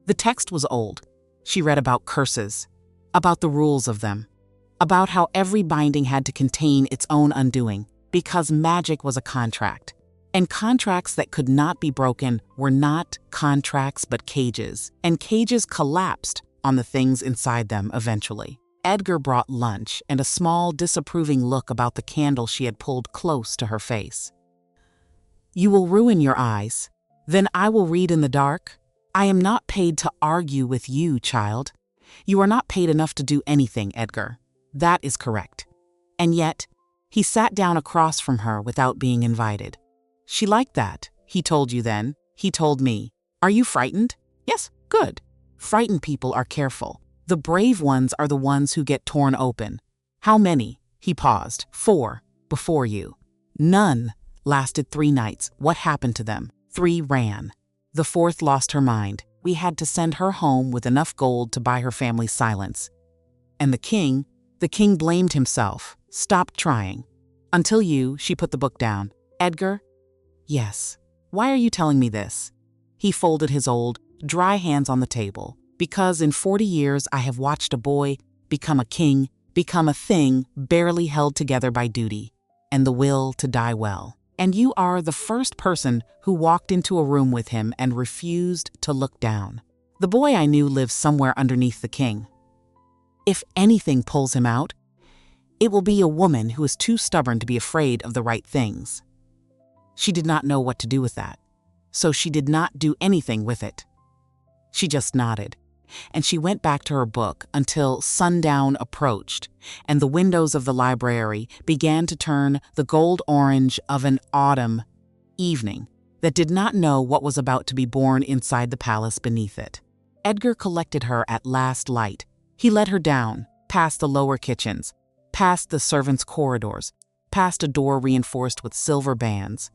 The text was old. She read about curses, about the rules of them, about how every binding had to contain its own undoing, because magic was a contract. And contracts that could not be broken were not contracts but cages, and cages collapsed on the things inside them eventually. Edgar brought lunch and a small, disapproving look about the candle she had pulled close to her face. You will ruin your eyes. Then I will read in the dark. I am not paid to argue with you, child. You are not paid enough to do anything, Edgar. That is correct. And yet, he sat down across from her without being invited. She liked that. He told you then. He told me. Are you frightened? Yes, good. Frightened people are careful. The brave ones are the ones who get torn open. How many? He paused. 4, before you. None lasted 3 nights. What happened to them? 3 ran. The 4th lost her mind. We had to send her home with enough gold to buy her family's silence. And the king blamed himself. Stopped trying. Until she put the book down. Edgar? Yes. Why are you telling me this? He folded his old, dry hands on the table. Because in 40 years I have watched a boy become a king, become a thing barely held together by duty, and the will to die well. And you are the first person who walked into a room with him and refused to look down. The boy I knew lives somewhere underneath the king. If anything pulls him out, it will be a woman who is too stubborn to be afraid of the right things. She did not know what to do with that, so she did not do anything with it. She just nodded. and she went back to her book until sundown approached, and the windows of the library began to turn the gold orange of an autumn evening that did not know what was about to be born inside the palace beneath it. Edgar collected her at last light. He led her down, past the lower kitchens, past the servants' corridors, past a door reinforced with silver bands.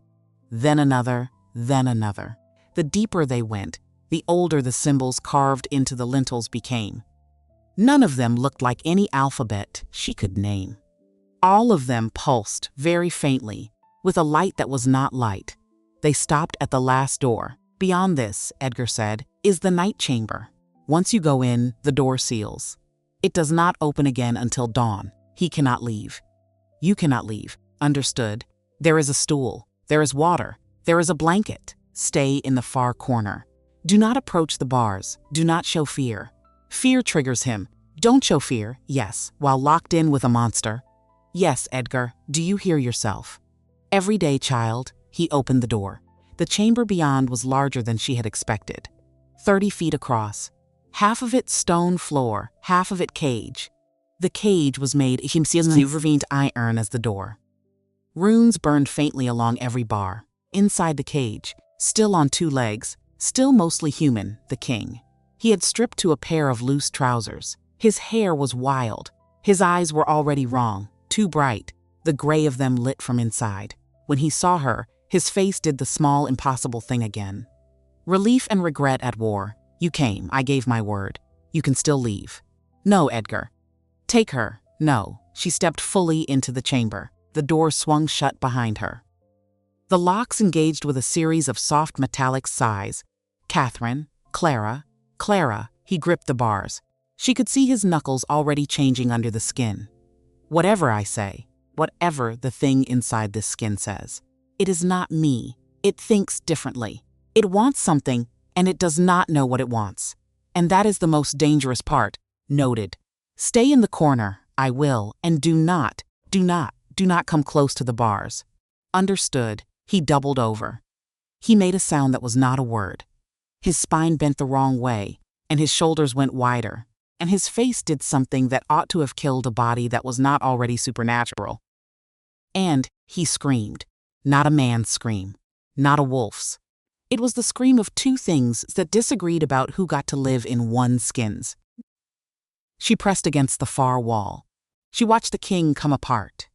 Then another, then another. The deeper they went, the older the symbols carved into the lintels became. None of them looked like any alphabet she could name. All of them pulsed very faintly, with a light that was not light. They stopped at the last door. Beyond this, Edgar said, is the night chamber. Once you go in, the door seals. It does not open again until dawn. He cannot leave. You cannot leave. Understood? There is a stool. There is water. There is a blanket. Stay in the far corner. Do not approach the bars. Do not show fear. Fear triggers him. Don't show fear, yes, while locked in with a monster. Yes, Edgar, do you hear yourself? Every day, child. He opened the door. The chamber beyond was larger than she had expected. 30 feet across. Half of it stone floor, half of it cage. The cage was made of iron as the door. Runes burned faintly along every bar. Inside the cage, still on 2 legs, still mostly human, the king. He had stripped to a pair of loose trousers. His hair was wild. His eyes were already wrong, too bright, the gray of them lit from inside. When he saw her, his face did the small, impossible thing again. Relief and regret at war. You came, I gave my word. You can still leave. No, Edgar. Take her. No. She stepped fully into the chamber. The door swung shut behind her. The locks engaged with a series of soft metallic sighs. Catherine, Clara, Clara, he gripped the bars. She could see his knuckles already changing under the skin. Whatever I say, whatever the thing inside this skin says, it is not me. It thinks differently. It wants something, and it does not know what it wants. And that is the most dangerous part. Noted. Stay in the corner, I will, and do not come close to the bars. Understood. He doubled over. He made a sound that was not a word. His spine bent the wrong way, and his shoulders went wider, and his face did something that ought to have killed a body that was not already supernatural. And he screamed. Not a man's scream. Not a wolf's. It was the scream of 2 things that disagreed about who got to live in one skins. She pressed against the far wall. She watched the king come apart.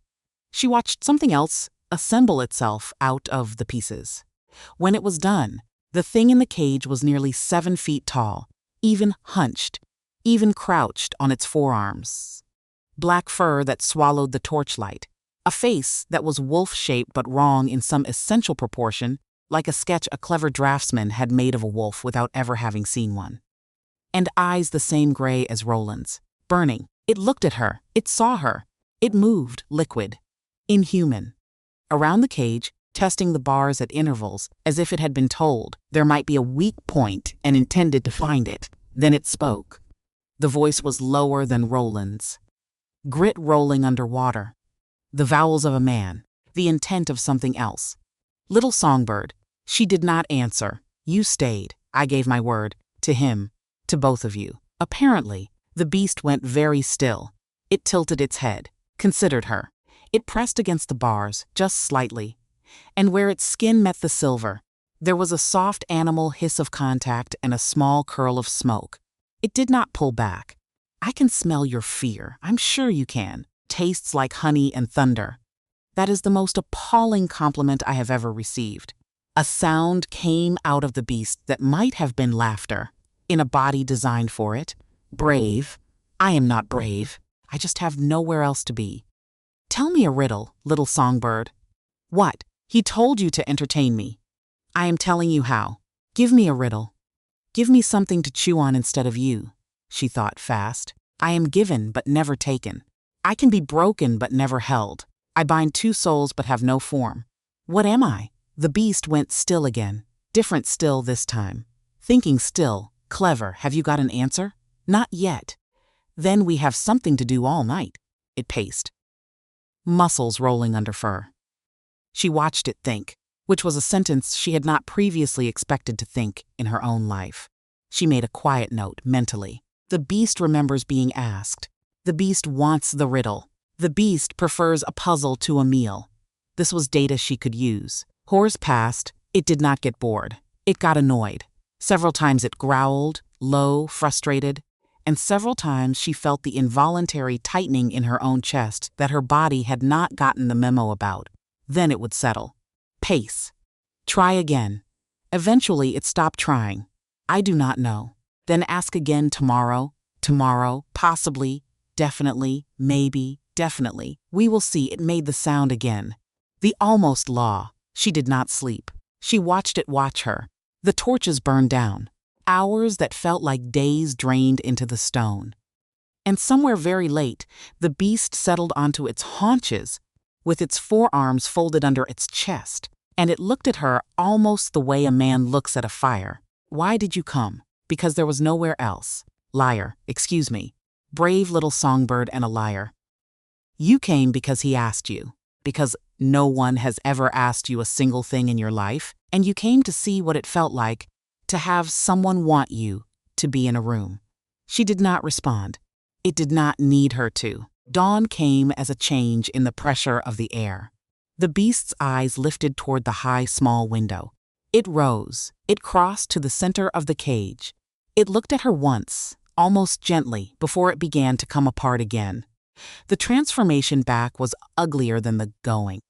She watched something else assemble itself out of the pieces. When it was done, the thing in the cage was nearly 7 feet tall, even hunched, even crouched on its forearms. Black fur that swallowed the torchlight, a face that was wolf-shaped but wrong in some essential proportion, like a sketch a clever draftsman had made of a wolf without ever having seen one. And eyes the same gray as Roland's, burning. It looked at her, it saw her, it moved, liquid, inhuman. Around the cage, testing the bars at intervals, as if it had been told there might be a weak point and intended to find it. Then it spoke. The voice was lower than Roland's. Grit rolling under water. The vowels of a man, the intent of something else. Little songbird, she did not answer. You stayed, I gave my word, to him, to both of you. Apparently, the beast went very still. It tilted its head, considered her. It pressed against the bars, just slightly. And where its skin met the silver, there was a soft animal hiss of contact and a small curl of smoke. It did not pull back. I can smell your fear, I'm sure you can. Tastes like honey and thunder. That is the most appalling compliment I have ever received. A sound came out of the beast that might have been laughter, in a body designed for it. Brave. I am not brave. I just have nowhere else to be. Tell me a riddle, little songbird. What? He told you to entertain me. I am telling you how. Give me a riddle. Give me something to chew on instead of you, she thought fast. I am given but never taken. I can be broken but never held. I bind 2 souls but have no form. What am I? The beast went still again. Different still this time. Thinking still. Clever. Have you got an answer? Not yet. Then we have something to do all night. It paced. Muscles rolling under fur. She watched it think, which was a sentence she had not previously expected to think in her own life. She made a quiet note mentally. The beast remembers being asked. The beast wants the riddle. The beast prefers a puzzle to a meal. This was data she could use. Hours passed. It did not get bored. It got annoyed. Several times it growled, low, frustrated, and several times she felt the involuntary tightening in her own chest that her body had not gotten the memo about. Then it would settle. Pace. Try again. Eventually it stopped trying. I do not know. Then ask again tomorrow, possibly, definitely, maybe, definitely. We will see. It made the sound again. The almost law. She did not sleep. She watched it watch her. The torches burned down. Hours that felt like days drained into the stone. And somewhere very late, the beast settled onto its haunches, with its forearms folded under its chest, and it looked at her almost the way a man looks at a fire. Why did you come? Because there was nowhere else. Liar, excuse me. Brave little songbird and a liar. You came because he asked you, because no one has ever asked you a single thing in your life, and you came to see what it felt like to have someone want you to be in a room. She did not respond. It did not need her to. Dawn came as a change in the pressure of the air. The beast's eyes lifted toward the high, small window. It rose. It crossed to the center of the cage. It looked at her once, almost gently, before it began to come apart again. The transformation back was uglier than the going.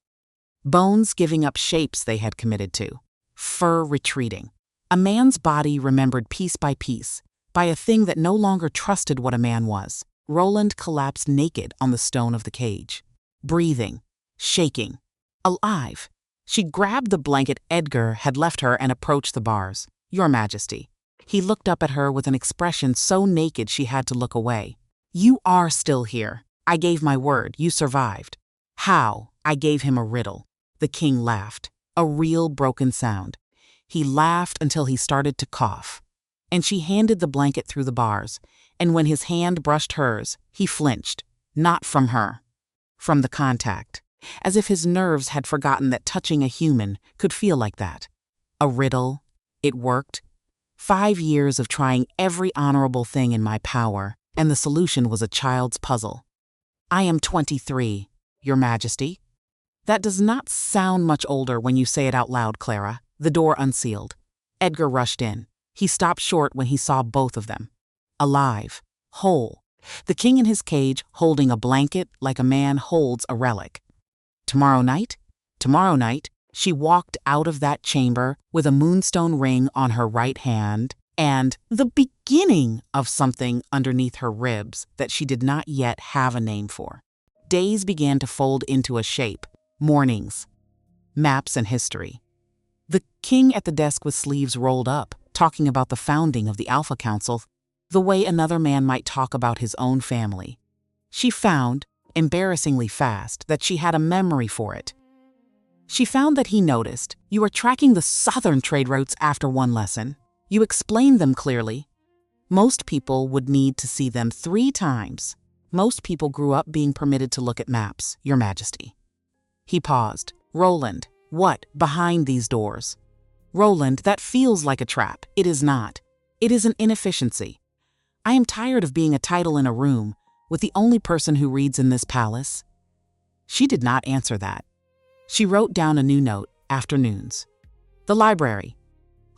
Bones giving up shapes they had committed to. Fur retreating. A man's body remembered piece by piece, by a thing that no longer trusted what a man was. Roland collapsed naked on the stone of the cage. Breathing. Shaking. Alive. She grabbed the blanket Edgar had left her and approached the bars. Your Majesty. He looked up at her with an expression so naked she had to look away. You are still here. I gave my word. You survived. How? I gave him a riddle. The king laughed. A real broken sound. He laughed until he started to cough. And she handed the blanket through the bars, and when his hand brushed hers, he flinched. Not from her. From the contact. As if his nerves had forgotten that touching a human could feel like that. A riddle. It worked. 5 years of trying every honorable thing in my power, and the solution was a child's puzzle. I am 23, Your Majesty. That does not sound much older when you say it out loud, Clara. The door unsealed. Edgar rushed in. He stopped short when he saw both of them. Alive. Whole. The king in his cage holding a blanket like a man holds a relic. Tomorrow night? Tomorrow night, she walked out of that chamber with a moonstone ring on her right hand and the beginning of something underneath her ribs that she did not yet have a name for. Days began to fold into a shape. Mornings. Maps and history. The king at the desk with sleeves rolled up, talking about the founding of the Alpha Council, the way another man might talk about his own family. She found, embarrassingly fast, that she had a memory for it. She found that he noticed, you are tracking the southern trade routes after one lesson. You explained them clearly. Most people would need to see them 3 times. Most people grew up being permitted to look at maps, Your Majesty. He paused. Roland. What behind these doors? Roland, that feels like a trap. It is not. It is an inefficiency. I am tired of being a title in a room with the only person who reads in this palace. She did not answer that. She wrote down a new note, afternoons. The library.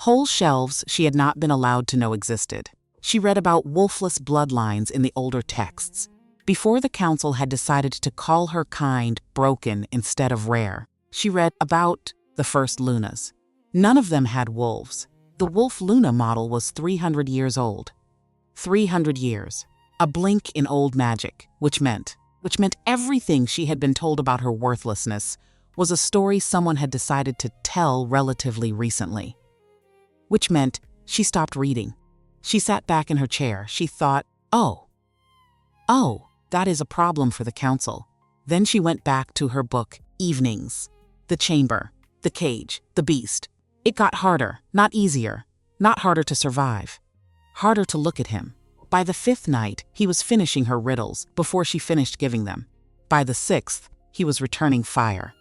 Whole shelves she had not been allowed to know existed. She read about wolfless bloodlines in the older texts. Before the council had decided to call her kind broken instead of rare, she read about the first Lunas. None of them had wolves. The Wolf Luna model was 300 years old. 300 years. A blink in old magic, which meant everything she had been told about her worthlessness was a story someone had decided to tell relatively recently. Which meant she stopped reading. She sat back in her chair. She thought, oh, that is a problem for the council. Then she went back to her book, Evenings. The chamber, the cage, the beast. It got harder, not easier, not harder to survive. Harder to look at him. By the 5th night, he was finishing her riddles before she finished giving them. By the 6th, he was returning fire.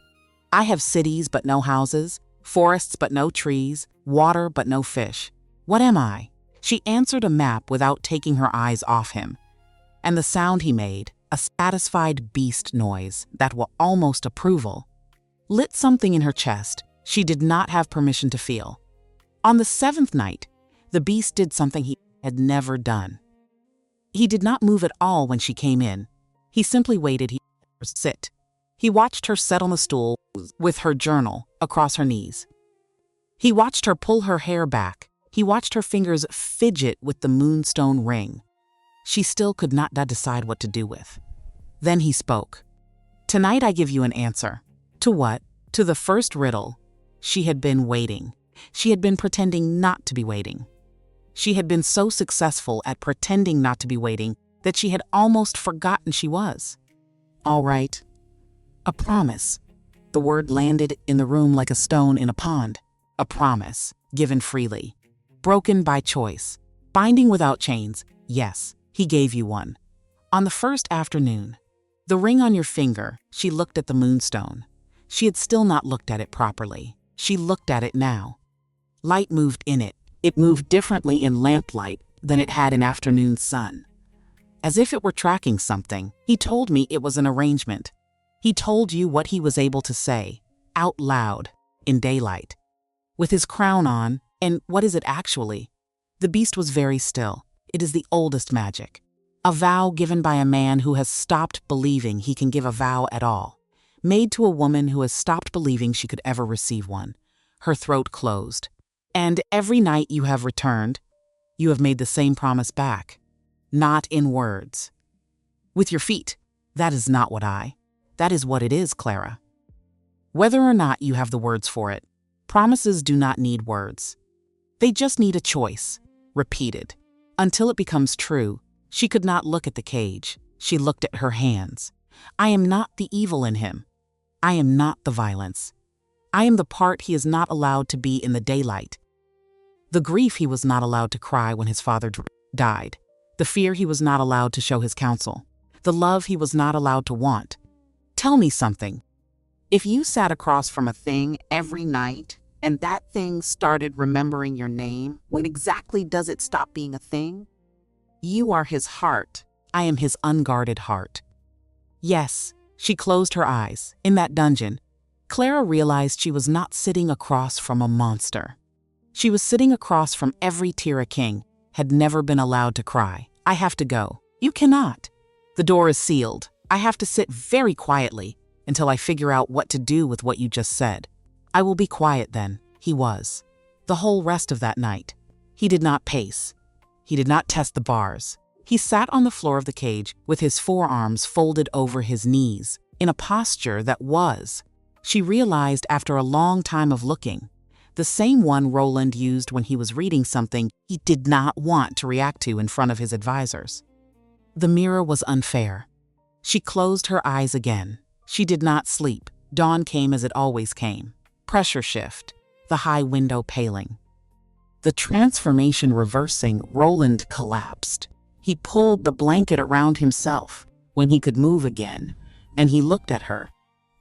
I have cities but no houses, forests but no trees, water but no fish. What am I? She answered a map without taking her eyes off him. And the sound he made, a satisfied beast noise that was almost approval, lit something in her chest she did not have permission to feel. On the 7th night, the beast did something he had never done. He did not move at all when she came in. He simply waited. He let her sit. He watched her sit on the stool with her journal across her knees. He watched her pull her hair back. He watched her fingers fidget with the moonstone ring she still could not decide what to do with. Then he spoke. "Tonight I give you an answer." To what? To the first riddle. She had been waiting. She had been pretending not to be waiting. She had been so successful at pretending not to be waiting that she had almost forgotten she was. All right. A promise. The word landed in the room like a stone in a pond. A promise, given freely. Broken by choice. Binding without chains. Yes, he gave you one. On the first afternoon. The ring on your finger, she looked at the moonstone. She had still not looked at it properly. She looked at it now. Light moved in it. It moved differently in lamplight than it had in afternoon sun. As if it were tracking something, he told me it was an arrangement. He told you what he was able to say, out loud, in daylight. With his crown on, and what is it actually? The beast was very still. It is the oldest magic. A vow given by a man who has stopped believing he can give a vow at all. Made to a woman who has stopped believing she could ever receive one. Her throat closed. And every night you have returned, you have made the same promise back. Not in words. With your feet. That is not what that is what it is, Clara. Whether or not you have the words for it, promises do not need words. They just need a choice, repeated. Until it becomes true, she could not look at the cage. She looked at her hands. I am not the evil in him. I am not the violence. I am the part he is not allowed to be in the daylight. The grief he was not allowed to cry when his father died. The fear he was not allowed to show his counsel. The love he was not allowed to want. Tell me something. If you sat across from a thing every night and that thing started remembering your name, when exactly does it stop being a thing? You are his heart. I am his unguarded heart. Yes, she closed her eyes. In that dungeon, Clara realized she was not sitting across from a monster. She was sitting across from every tear a king had never been allowed to cry. I have to go. You cannot. The door is sealed. I have to sit very quietly until I figure out what to do with what you just said. I will be quiet then. He was. The whole rest of that night. He did not pace. He did not test the bars. He sat on the floor of the cage with his forearms folded over his knees, in a posture that was, she realized after a long time of looking, the same one Roland used when he was reading something he did not want to react to in front of his advisors. The mirror was unfair. She closed her eyes again. She did not sleep. Dawn came as it always came. Pressure shift. The high window paling. The transformation reversing, Roland collapsed. He pulled the blanket around himself when he could move again, and he looked at her.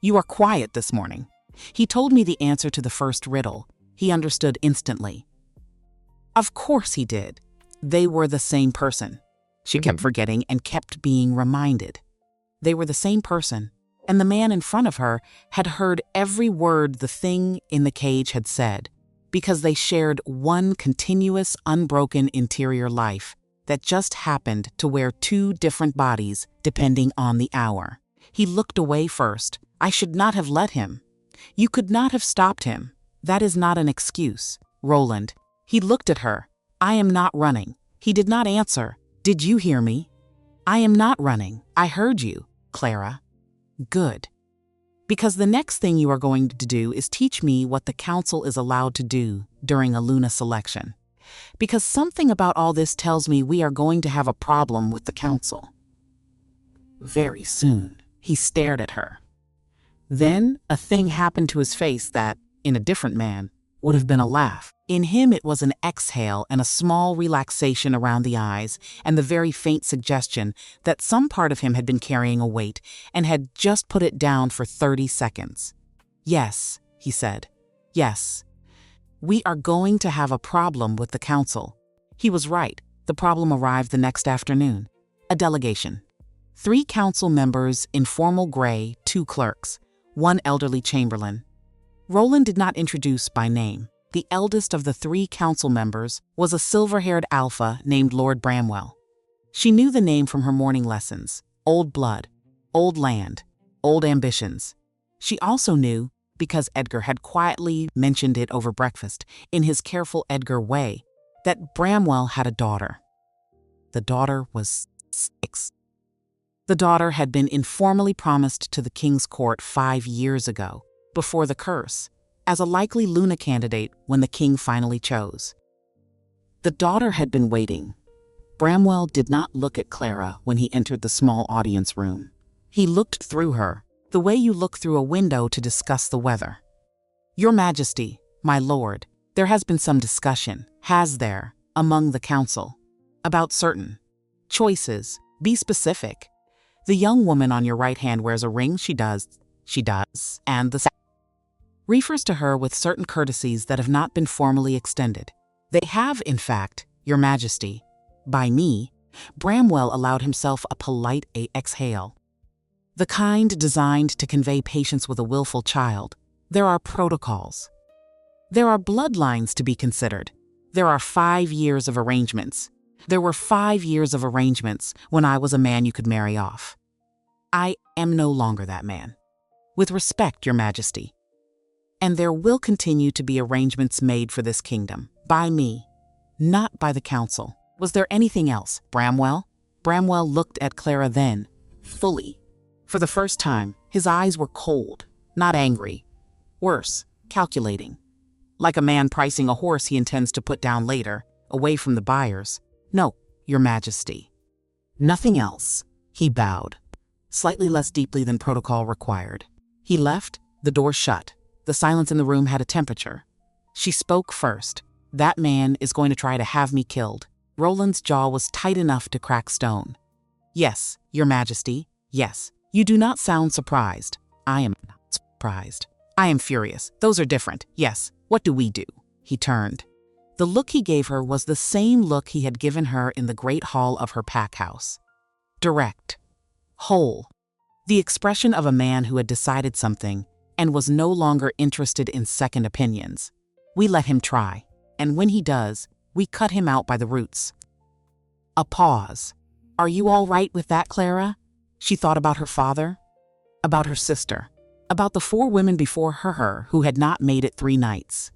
You are quiet this morning. He told me the answer to the first riddle. He understood instantly. Of course he did. They were the same person. She kept forgetting and kept being reminded. They were the same person, and the man in front of her had heard every word the thing in the cage had said, because they shared one continuous, unbroken interior life that just happened to wear two different bodies depending on the hour. He looked away first. I should not have let him. You could not have stopped him. That is not an excuse, Roland. He looked at her. I am not running. He did not answer. Did you hear me? I am not running. I heard you, Clara. Good. Because the next thing you are going to do is teach me what the council is allowed to do during a Luna selection. Because something about all this tells me we are going to have a problem with the council. Very soon, he stared at her. Then a thing happened to his face that, in a different man, would have been a laugh. In him it was an exhale and a small relaxation around the eyes and the very faint suggestion that some part of him had been carrying a weight and had just put it down for 30 seconds. Yes, he said. Yes. We are going to have a problem with the council. He was right. The problem arrived the next afternoon. A delegation. 3 council members in formal gray, 2 clerks, 1 elderly chamberlain. Roland did not introduce by name. The eldest of the 3 council members was a silver-haired alpha named Lord Bramwell. She knew the name from her morning lessons: old blood, old land, old ambitions. She also knew, because Edgar had quietly mentioned it over breakfast in his careful Edgar way, that Bramwell had a daughter. The daughter was 6. The daughter had been informally promised to the king's court 5 years ago, before the curse, as a likely Luna candidate when the king finally chose. The daughter had been waiting. Bramwell did not look at Clara when he entered the small audience room. He looked through her, the way you look through a window to discuss the weather. Your Majesty, my lord, there has been some discussion, has there, among the council, about certain choices. Be specific. The young woman on your right hand wears a ring. She does, and the refers to her with certain courtesies that have not been formally extended. They have, in fact, Your Majesty. By me, Bramwell allowed himself a polite exhale. The kind designed to convey patience with a willful child. There are protocols. There are bloodlines to be considered. There are 5 years of arrangements. There were 5 years of arrangements when I was a man you could marry off. I am no longer that man. With respect, Your Majesty. And there will continue to be arrangements made for this kingdom, by me, not by the council. Was there anything else, Bramwell? Bramwell looked at Clara then, fully. For the first time, his eyes were cold, not angry. Worse, calculating. Like a man pricing a horse he intends to put down later, away from the buyers. No, Your Majesty. Nothing else. He bowed, slightly less deeply than protocol required. He left, the door shut. The silence in the room had a temperature. She spoke first. That man is going to try to have me killed. Roland's jaw was tight enough to crack stone. Yes, Your Majesty, yes. You do not sound surprised. I am not surprised. I am furious. Those are different. Yes. What do we do? He turned. The look he gave her was the same look he had given her in the great hall of her pack house. Direct. Whole. The expression of a man who had decided something and was no longer interested in second opinions. We let him try, and when he does, we cut him out by the roots. A pause. Are you all right with that, Clara? She thought about her father, about her sister, about the 4 women before her who had not made it 3 nights,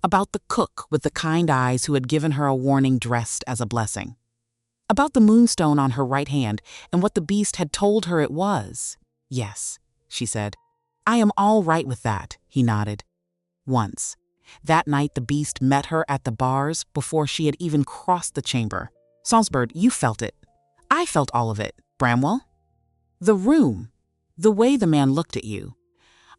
about the cook with the kind eyes who had given her a warning dressed as a blessing, about the moonstone on her right hand and what the beast had told her it was. Yes, she said. I am all right with that, he nodded. Once. That night the beast met her at the bars before she had even crossed the chamber. Salzburg, you felt it. I felt all of it. Bramwell? The room. The way the man looked at you.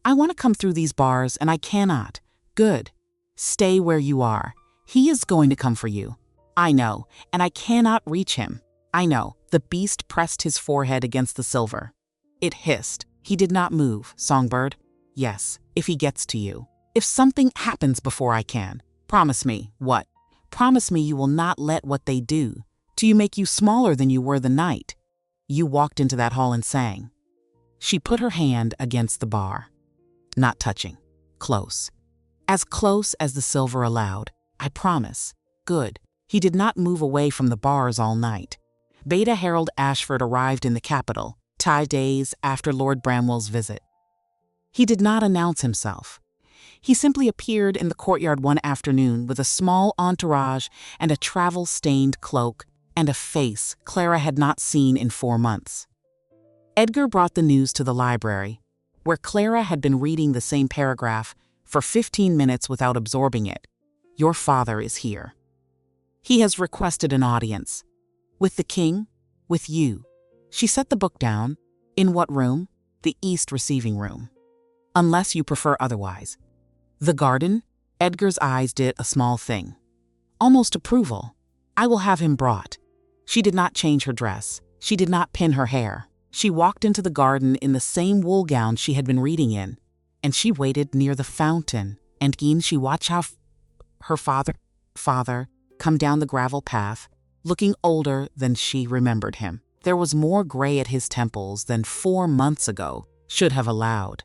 I want to come through these bars and I cannot. Good. Stay where you are. He is going to come for you. I know, and I cannot reach him. I know. The beast pressed his forehead against the silver. It hissed. He did not move, Songbird. Yes, if he gets to you. If something happens before I can. Promise me. What? Promise me you will not let what they do to you make you smaller than you were the night you walked into that hall and sang. She put her hand against the bar. Not touching. Close. As close as the silver allowed. I promise. Good. He did not move away from the bars all night. Beta Herald Ashford arrived in the capital, 5 days after Lord Bramwell's visit. He did not announce himself. He simply appeared in the courtyard one afternoon with a small entourage and a travel-stained cloak and a face Clara had not seen in 4 months. Edgar brought the news to the library, where Clara had been reading the same paragraph for 15 minutes without absorbing it. Your father is here. He has requested an audience. With the king? With you. She set the book down. In what room? The East receiving room. Unless you prefer otherwise. The garden? Edgar's eyes did a small thing. Almost approval. I will have him brought. She did not change her dress. She did not pin her hair. She walked into the garden in the same wool gown she had been reading in, and she waited near the fountain, and she watched how her father, come down the gravel path, looking older than she remembered him. There was more gray at his temples than 4 months ago should have allowed.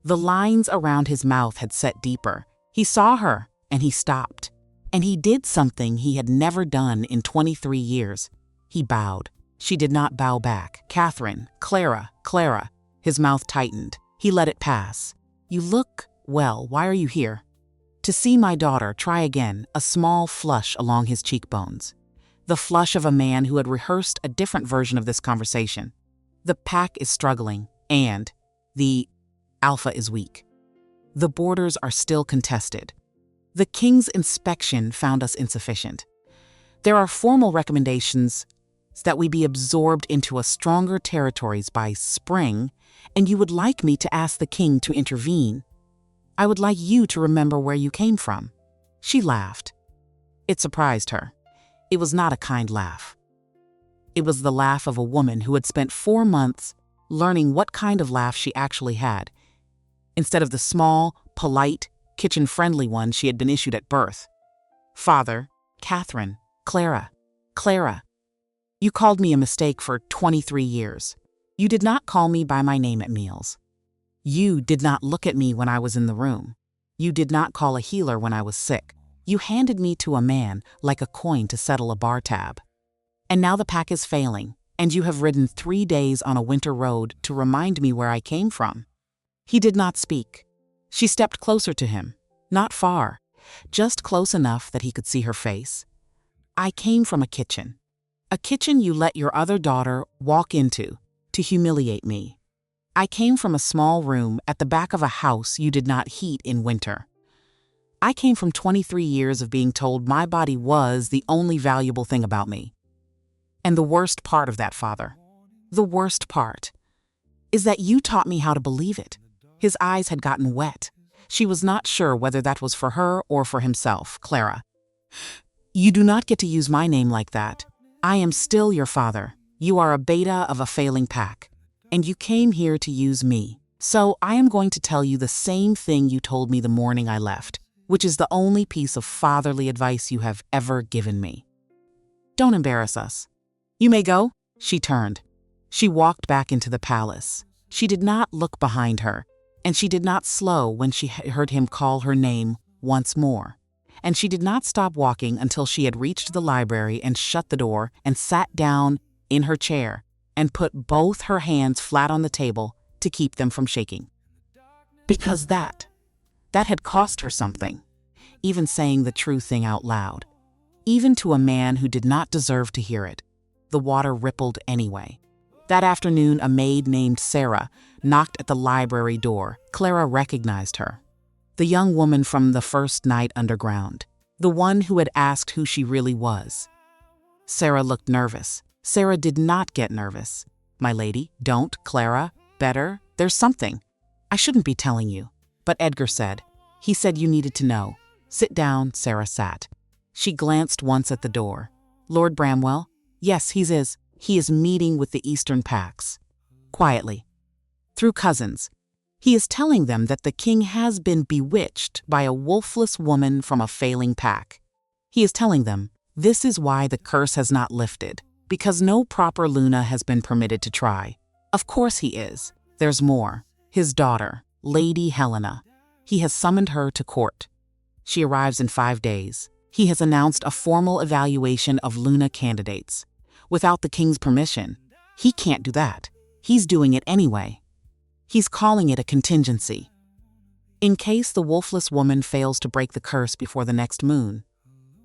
The lines around his mouth had set deeper. He saw her, and he stopped. And he did something he had never done in 23 years. He bowed. She did not bow back. "Catherine, Clara, Clara." His mouth tightened. He let it pass. "You look well. Why are you here?" "To see my daughter." Try again, a small flush along his cheekbones. The flush of a man who had rehearsed a different version of this conversation. "The pack is struggling, and the alpha is weak. The borders are still contested. The king's inspection found us insufficient. There are formal recommendations that we be absorbed into a stronger territories by spring, and you would like me to ask the king to intervene. I would like you to remember where you came from." She laughed. It surprised her. It was not a kind laugh. It was the laugh of a woman who had spent 4 months learning what kind of laugh she actually had, instead of the small, polite, kitchen-friendly one she had been issued at birth. "Father, Catherine, Clara, Clara. You called me a mistake for 23 years. You did not call me by my name at meals. You did not look at me when I was in the room. You did not call a healer when I was sick. You handed me to a man like a coin to settle a bar tab. And now the pack is failing, and you have ridden 3 days on a winter road to remind me where I came from." He did not speak. She stepped closer to him, not far, just close enough that he could see her face. "I came from a kitchen you let your other daughter walk into to humiliate me. I came from a small room at the back of a house you did not heat in winter. I came from 23 years of being told my body was the only valuable thing about me. And the worst part of that, Father, the worst part, is that you taught me how to believe it." His eyes had gotten wet. She was not sure whether that was for her or for himself. "Clara, you do not get to use my name like that. I am still your father. You are a beta of a failing pack, and you came here to use me. So I am going to tell you the same thing you told me the morning I left, which is the only piece of fatherly advice you have ever given me. Don't embarrass us. You may go." She turned. She walked back into the palace. She did not look behind her, and she did not slow when she heard him call her name once more. And she did not stop walking until she had reached the library and shut the door and sat down in her chair and put both her hands flat on the table to keep them from shaking. Because that had cost her something, even saying the true thing out loud. Even to a man who did not deserve to hear it, the water rippled anyway. That afternoon, a maid named Sarah knocked at the library door. Clara recognized her. The young woman from the first night underground, the one who had asked who she really was. Sarah looked nervous. Sarah did not get nervous. "My lady, don't, Clara, better, there's something. I shouldn't be telling you." But Edgar said. He said you needed to know. "Sit down." Sarah sat. She glanced once at the door. "Lord Bramwell?" "Yes, he is meeting with the Eastern Packs." Quietly. "Through cousins. He is telling them that the king has been bewitched by a wolfless woman from a failing pack. He is telling them this is why the curse has not lifted, because no proper Luna has been permitted to try. Of course he is. There's more. His daughter, Lady Helena. He has summoned her to court. She arrives in 5 days. He has announced a formal evaluation of Luna candidates. Without the king's permission, he can't do that. He's doing it anyway. He's calling it a contingency. In case the wolfless woman fails to break the curse before the next moon.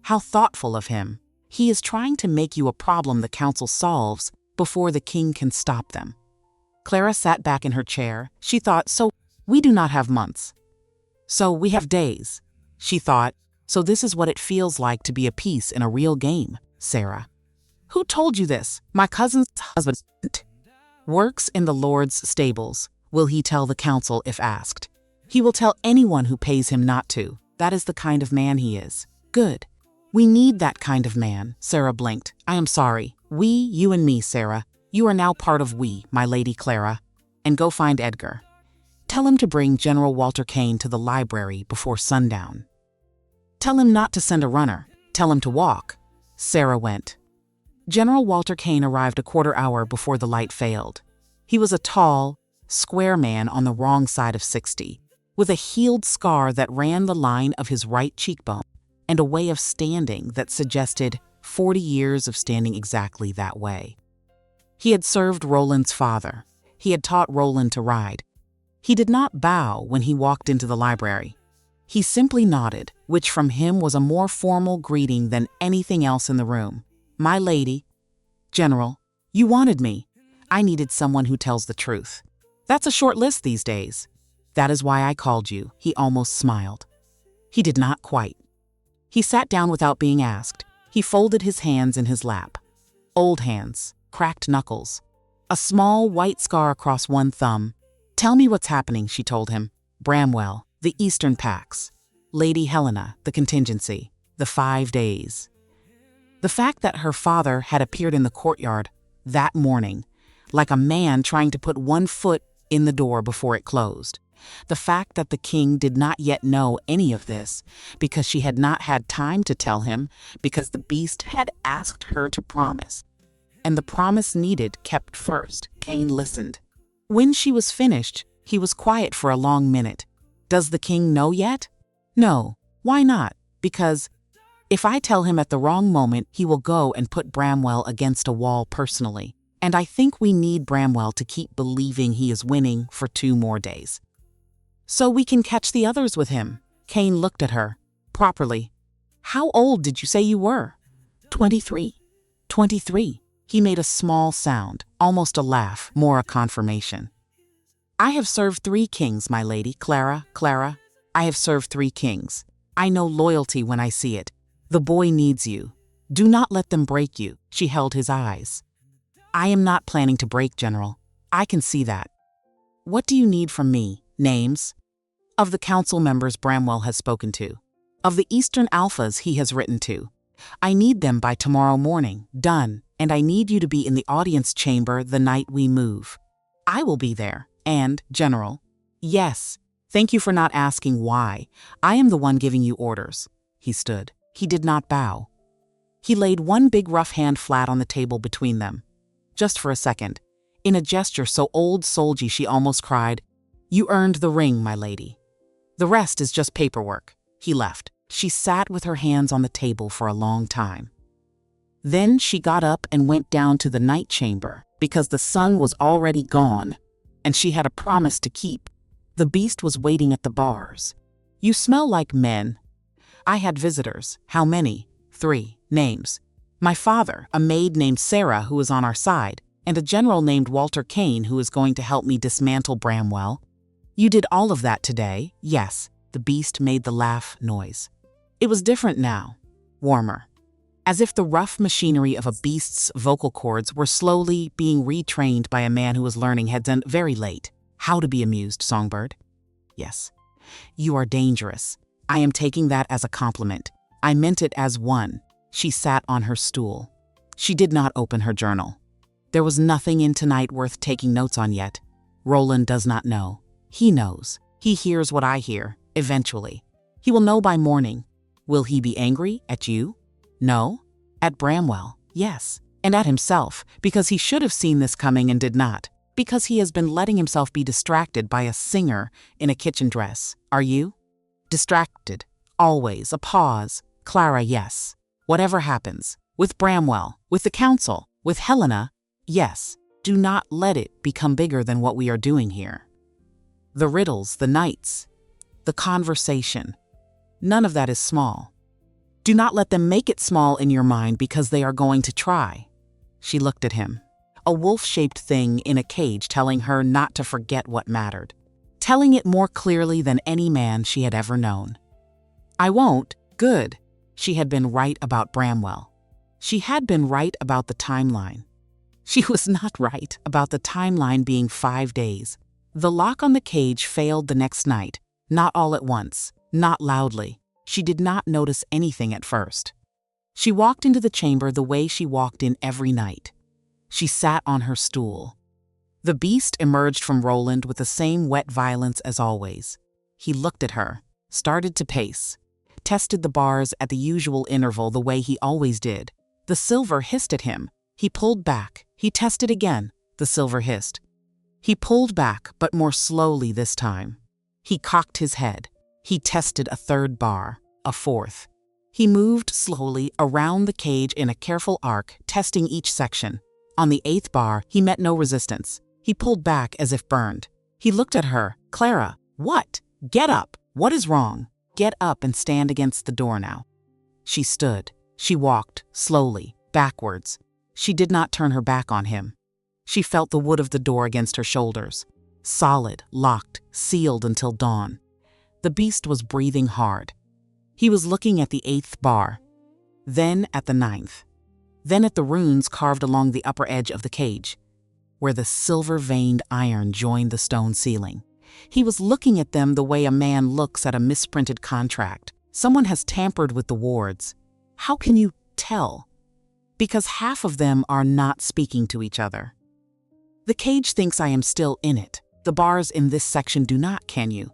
How thoughtful of him. He is trying to make you a problem the council solves before the king can stop them." Clara sat back in her chair. She thought, so we do not have months. So we have days. She thought, so this is what it feels like to be a piece in a real game, Sarah. "Who told you this?" "My cousin's husband. Works in the Lord's stables. Will he tell the council if asked?" "He will tell anyone who pays him not to. That is the kind of man he is." "Good. We need that kind of man." Sarah blinked. "I am sorry. We, you and me, Sarah. You are now part of we, my lady Clara. And go find Edgar. Tell him to bring General Walter Kane to the library before sundown. Tell him not to send a runner. Tell him to walk. Sarah went. General Walter Kane arrived a quarter hour before the light failed. He was a tall, square man on the wrong side of 60, with a healed scar that ran the line of his right cheekbone and a way of standing that suggested 40 years of standing exactly that way. He had served Roland's father. He had taught Roland to ride. He did not bow when he walked into the library. He simply nodded, which from him was a more formal greeting than anything else in the room. My lady, General, you wanted me. I needed someone who tells the truth. That's a short list these days. That is why I called you. He almost smiled. He did not quite. He sat down without being asked. He folded his hands in his lap. Old hands, cracked knuckles, a small white scar across one thumb. Tell me what's happening, she told him. Bramwell, the Eastern Pax, Lady Helena, the contingency, the 5 days. The fact that her father had appeared in the courtyard that morning, like a man trying to put one foot in the door before it closed. The fact that the king did not yet know any of this because she had not had time to tell him because the beast had asked her to promise. And the promise needed kept first. Kane listened. When she was finished, he was quiet for a long minute. Does the king know yet? No. Why not? Because if I tell him at the wrong moment, he will go and put Bramwell against a wall personally. And I think we need Bramwell to keep believing he is winning for 2 more days. So we can catch the others with him. Kane looked at her. Properly. How old did you say you were? 23. 23. He made a small sound, almost a laugh, more a confirmation. I have served 3 kings, my lady, Clara. I have served 3 kings. I know loyalty when I see it. The boy needs you. Do not let them break you. She held his eyes. I am not planning to break, General. I can see that. What do you need from me? Names? Of the council members Bramwell has spoken to. Of the Eastern Alphas he has written to. I need them by tomorrow morning. Done. And I need you to be in the audience chamber the night we move. I will be there. And, General. Yes. Thank you for not asking why. I am the one giving you orders. He stood. He did not bow. He laid one big rough hand flat on the table between them. Just for a second. In a gesture so old-soldier she almost cried, You earned the ring, my lady. The rest is just paperwork. He left. She sat with her hands on the table for a long time. Then she got up and went down to the night chamber because the sun was already gone, and she had a promise to keep. The beast was waiting at the bars. You smell like men. I had visitors. How many? 3 names. My father, a maid named Sarah who is on our side, and a general named Walter Kane who is going to help me dismantle Bramwell. You did all of that today? Yes. The beast made the laugh noise. It was different now. Warmer. As if the rough machinery of a beast's vocal cords were slowly being retrained by a man who was learning had done very late. How to be amused, Songbird? Yes. You are dangerous. I am taking that as a compliment. I meant it as one. She sat on her stool. She did not open her journal. There was nothing in tonight worth taking notes on yet. Roland does not know. He knows. He hears what I hear, eventually. He will know by morning. Will he be angry at you? No. At Bramwell, yes. And at himself, because he should have seen this coming and did not. Because he has been letting himself be distracted by a singer in a kitchen dress. Are you? Distracted. Always. A pause. Clara, yes. Whatever happens. With Bramwell. With the council. With Helena. Yes. Do not let it become bigger than what we are doing here. The riddles, the nights, the conversation. None of that is small. Do not let them make it small in your mind because they are going to try. She looked at him. A wolf-shaped thing in a cage telling her not to forget what mattered. Telling it more clearly than any man she had ever known. I won't. Good. She had been right about Bramwell. She had been right about the timeline. She was not right about the timeline being 5 days. The lock on the cage failed the next night. Not all at once. Not loudly. She did not notice anything at first. She walked into the chamber the way she walked in every night. She sat on her stool. The beast emerged from Roland with the same wet violence as always. He looked at her, started to pace. tested the bars at the usual interval the way he always did. The silver hissed at him. He pulled back. He tested again. The silver hissed. He pulled back, but more slowly this time. He cocked his head. He tested a third bar, a fourth. He moved slowly around the cage in a careful arc, testing each section. On the eighth bar, he met no resistance. He pulled back as if burned. He looked at her. "Clara, what? Get up. What is wrong? Get up and stand against the door now." She stood. She walked, slowly, backwards. She did not turn her back on him. She felt the wood of the door against her shoulders. Solid, locked, sealed until dawn. The beast was breathing hard. He was looking at the eighth bar, then at the ninth, then at the runes carved along the upper edge of the cage, where the silver-veined iron joined the stone ceiling. He was looking at them the way a man looks at a misprinted contract. Someone has tampered with the wards. How can you tell? Because half of them are not speaking to each other. The cage thinks I am still in it. The bars in this section do not, can you?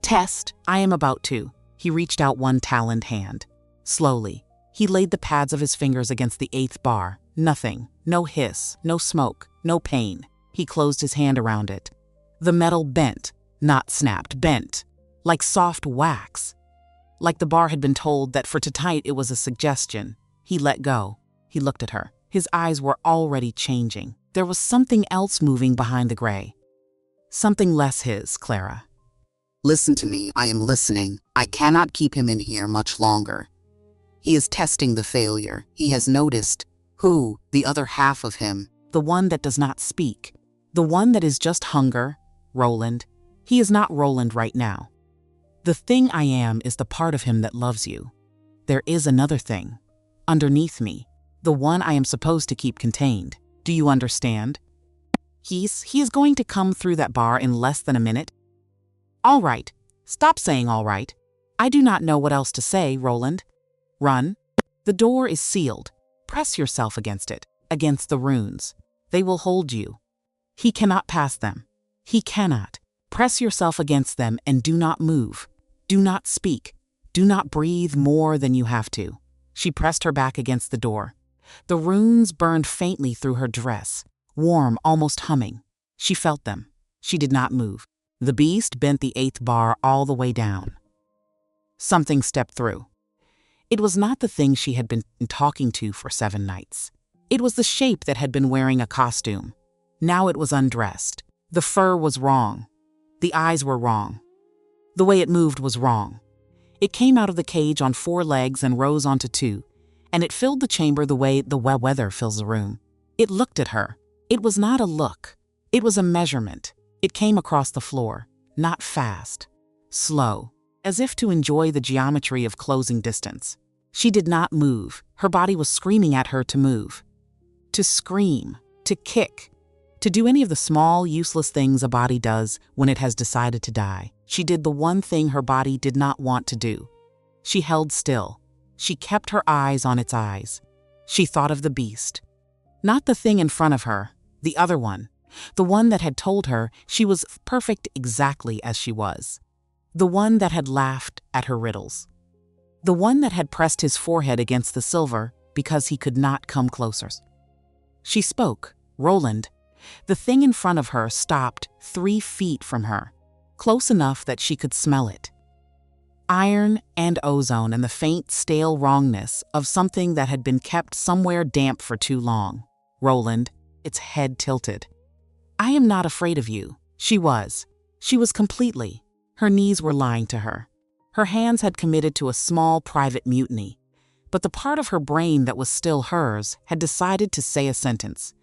Test, I am about to. He reached out one taloned hand. Slowly, he laid the pads of his fingers against the eighth bar. Nothing, no hiss, no smoke, no pain. He closed his hand around it. The metal bent, not snapped, bent, like soft wax. Like the bar had been told that for tonight it was a suggestion. He let go. He looked at her. His eyes were already changing. There was something else moving behind the gray. Something less his, Clara. Listen to me, I am listening. I cannot keep him in here much longer. He is testing the failure. He has noticed. Who? The other half of him. The one that does not speak. The one that is just hunger. Roland. He is not Roland right now. The thing I am is the part of him that loves you. There is another thing. Underneath me. The one I am supposed to keep contained. Do you understand? He is going to come through that bar in less than a minute. All right. Stop saying all right. I do not know what else to say, Roland. Run. The door is sealed. Press yourself against it, against the runes. They will hold you. He cannot pass them. He cannot. Press yourself against them and do not move. Do not speak. Do not breathe more than you have to. She pressed her back against the door. The runes burned faintly through her dress, warm, almost humming. She felt them. She did not move. The beast bent the eighth bar all the way down. Something stepped through. It was not the thing she had been talking to for 7 nights. It was the shape that had been wearing a costume. Now it was undressed. The fur was wrong. The eyes were wrong. The way it moved was wrong. It came out of the cage on 4 legs and rose onto 2, and it filled the chamber the way the weather fills the room. It looked at her. It was not a look. It was a measurement. It came across the floor, not fast, slow, as if to enjoy the geometry of closing distance. She did not move. Her body was screaming at her to move. To scream, to kick, to do any of the small, useless things a body does when it has decided to die. She did the one thing her body did not want to do. She held still. She kept her eyes on its eyes. She thought of the beast. Not the thing in front of her, the other one. The one that had told her she was perfect exactly as she was. The one that had laughed at her riddles. The one that had pressed his forehead against the silver because he could not come closer. She spoke. Roland. The thing in front of her stopped 3 feet from her, close enough that she could smell it. Iron and ozone and the faint, stale wrongness of something that had been kept somewhere damp for too long. Roland, its head tilted. I am not afraid of you. She was. She was completely. Her knees were lying to her. Her hands had committed to a small private mutiny, but the part of her brain that was still hers had decided to say a sentence.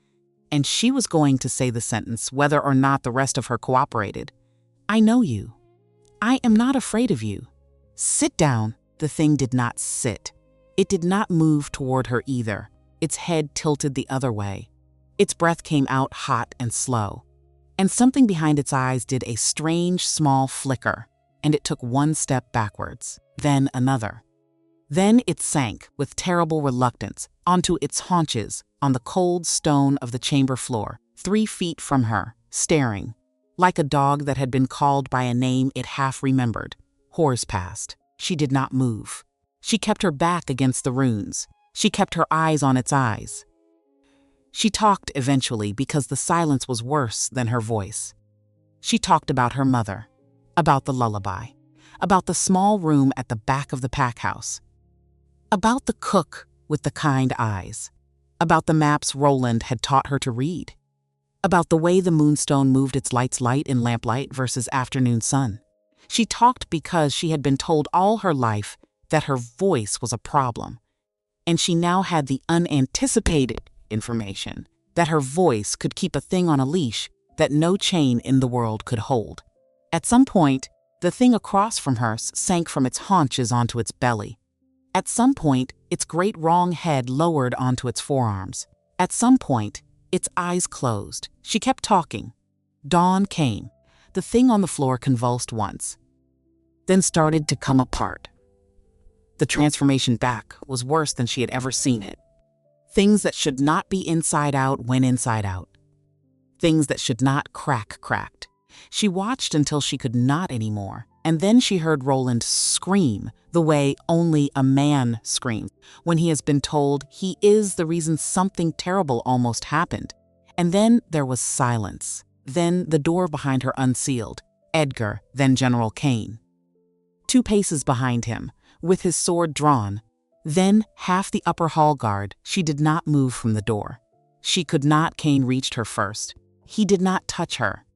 And she was going to say the sentence whether or not the rest of her cooperated. I know you. I am not afraid of you. Sit down. The thing did not sit. It did not move toward her either. Its head tilted the other way. Its breath came out hot and slow. And something behind its eyes did a strange small flicker, and it took 1 step backwards, then another. Then it sank with terrible reluctance onto its haunches on the cold stone of the chamber floor, 3 feet from her, staring, like a dog that had been called by a name it half remembered. Horrors passed. She did not move. She kept her back against the runes. She kept her eyes on its eyes. She talked eventually because the silence was worse than her voice. She talked about her mother, about the lullaby, about the small room at the back of the pack house, about the cook with the kind eyes, about the maps Roland had taught her to read, about the way the moonstone moved its light in lamplight versus afternoon sun. She talked because she had been told all her life that her voice was a problem, and she now had the unanticipated information that her voice could keep a thing on a leash that no chain in the world could hold. At some point, the thing across from her sank from its haunches onto its belly. At some point, its great wrong head lowered onto its forearms. At some point, its eyes closed. She kept talking. Dawn came. The thing on the floor convulsed once, then started to come apart. The transformation back was worse than she had ever seen it. Things that should not be inside out went inside out. Things that should not cracked. She watched until she could not anymore, and then she heard Roland scream the way only a man screams when he has been told he is the reason something terrible almost happened. And then there was silence. Then the door behind her unsealed. Edgar, then General Kane. 2 paces behind him, with his sword drawn. Then half the upper hall guard. She did not move from the door. She could not. Kane reached her first. He did not touch her.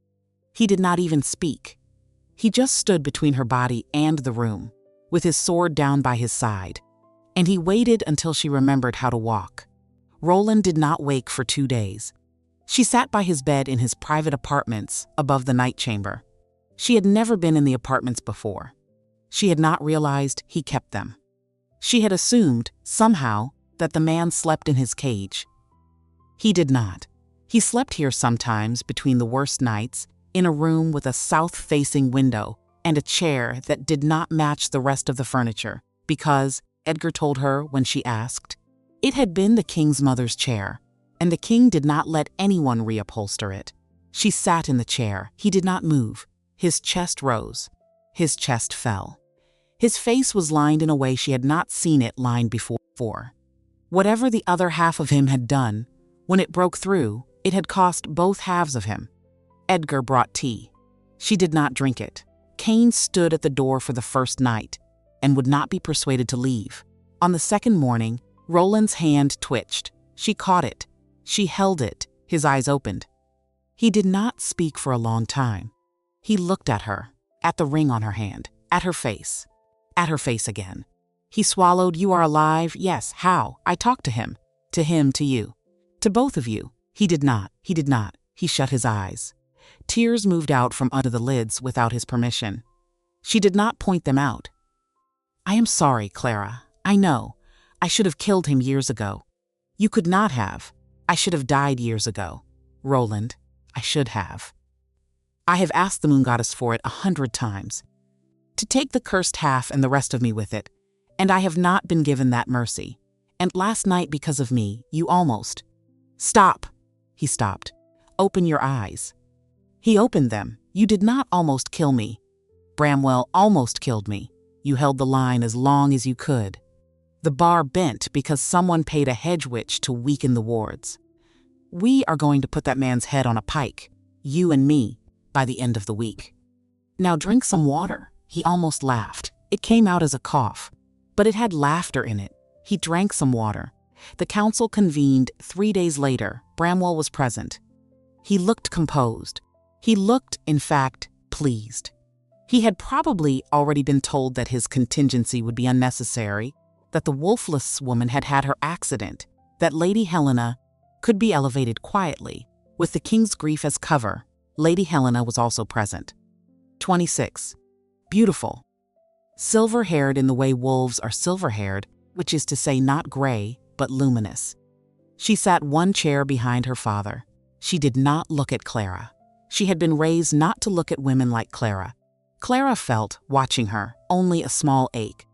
He did not even speak. He just stood between her body and the room, with his sword down by his side, and he waited until she remembered how to walk. Roland did not wake for 2 days. She sat by his bed in his private apartments above the night chamber. She had never been in the apartments before. She had not realized he kept them. She had assumed, somehow, that the man slept in his cage. He did not. He slept here sometimes between the worst nights, in a room with a south-facing window and a chair that did not match the rest of the furniture, because, Edgar told her when she asked, it had been the king's mother's chair, and the king did not let anyone reupholster it. She sat in the chair. He did not move. His chest rose. His chest fell. His face was lined in a way she had not seen it lined before. Whatever the other half of him had done, when it broke through, it had cost both halves of him. Edgar brought tea. She did not drink it. Kane stood at the door for the first night and would not be persuaded to leave. On the second morning, Roland's hand twitched. She caught it. She held it. His eyes opened. He did not speak for a long time. He looked at her, at the ring on her hand, at her face again. He swallowed. You are alive? Yes. How? I talked to him, to you, to both of you. He did not. He shut his eyes. Tears moved out from under the lids without his permission. She did not point them out. I am sorry, Clara. I know. I should have killed him years ago. You could not have. I should have died years ago. Roland, I should have. I have asked the moon goddess for it 100 times. To take the cursed half and the rest of me with it, and I have not been given that mercy. And last night, because of me, you almost... Stop! He stopped. Open your eyes. He opened them. You did not almost kill me. Bramwell almost killed me. You held the line as long as you could. The bar bent because someone paid a hedge witch to weaken the wards. We are going to put that man's head on a pike, you and me, by the end of the week. Now drink some water. He almost laughed. It came out as a cough, but it had laughter in it. He drank some water. The council convened 3 days later. Bramwell was present. He looked composed. He looked, in fact, pleased. He had probably already been told that his contingency would be unnecessary, that the wolfless woman had had her accident, that Lady Helena could be elevated quietly, with the king's grief as cover. Lady Helena was also present. 26. Beautiful. Silver-haired in the way wolves are silver-haired, which is to say not gray, but luminous. She sat one chair behind her father. She did not look at Clara. She had been raised not to look at women like Clara. Clara felt, watching her, only a small ache.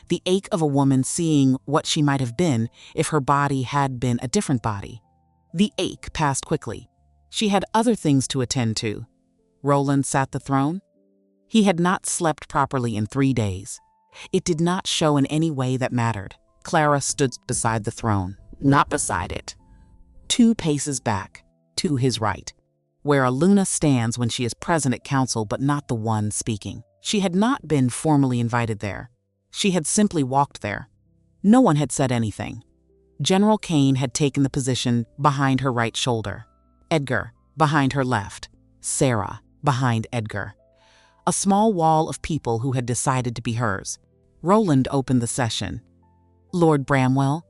The ache of a woman seeing what she might have been if her body had been a different body. The ache passed quickly. She had other things to attend to. Roland sat the throne. He had not slept properly in 3 days. It did not show in any way that mattered. Clara stood beside the throne, not beside it. 2 paces back, to his right, where Luna stands when she is present at council but not the one speaking. She had not been formally invited there. She had simply walked there. No one had said anything. General Kane had taken the position behind her right shoulder, Edgar behind her left, Sarah behind Edgar. A small wall of people who had decided to be hers. Roland opened the session. Lord Bramwell,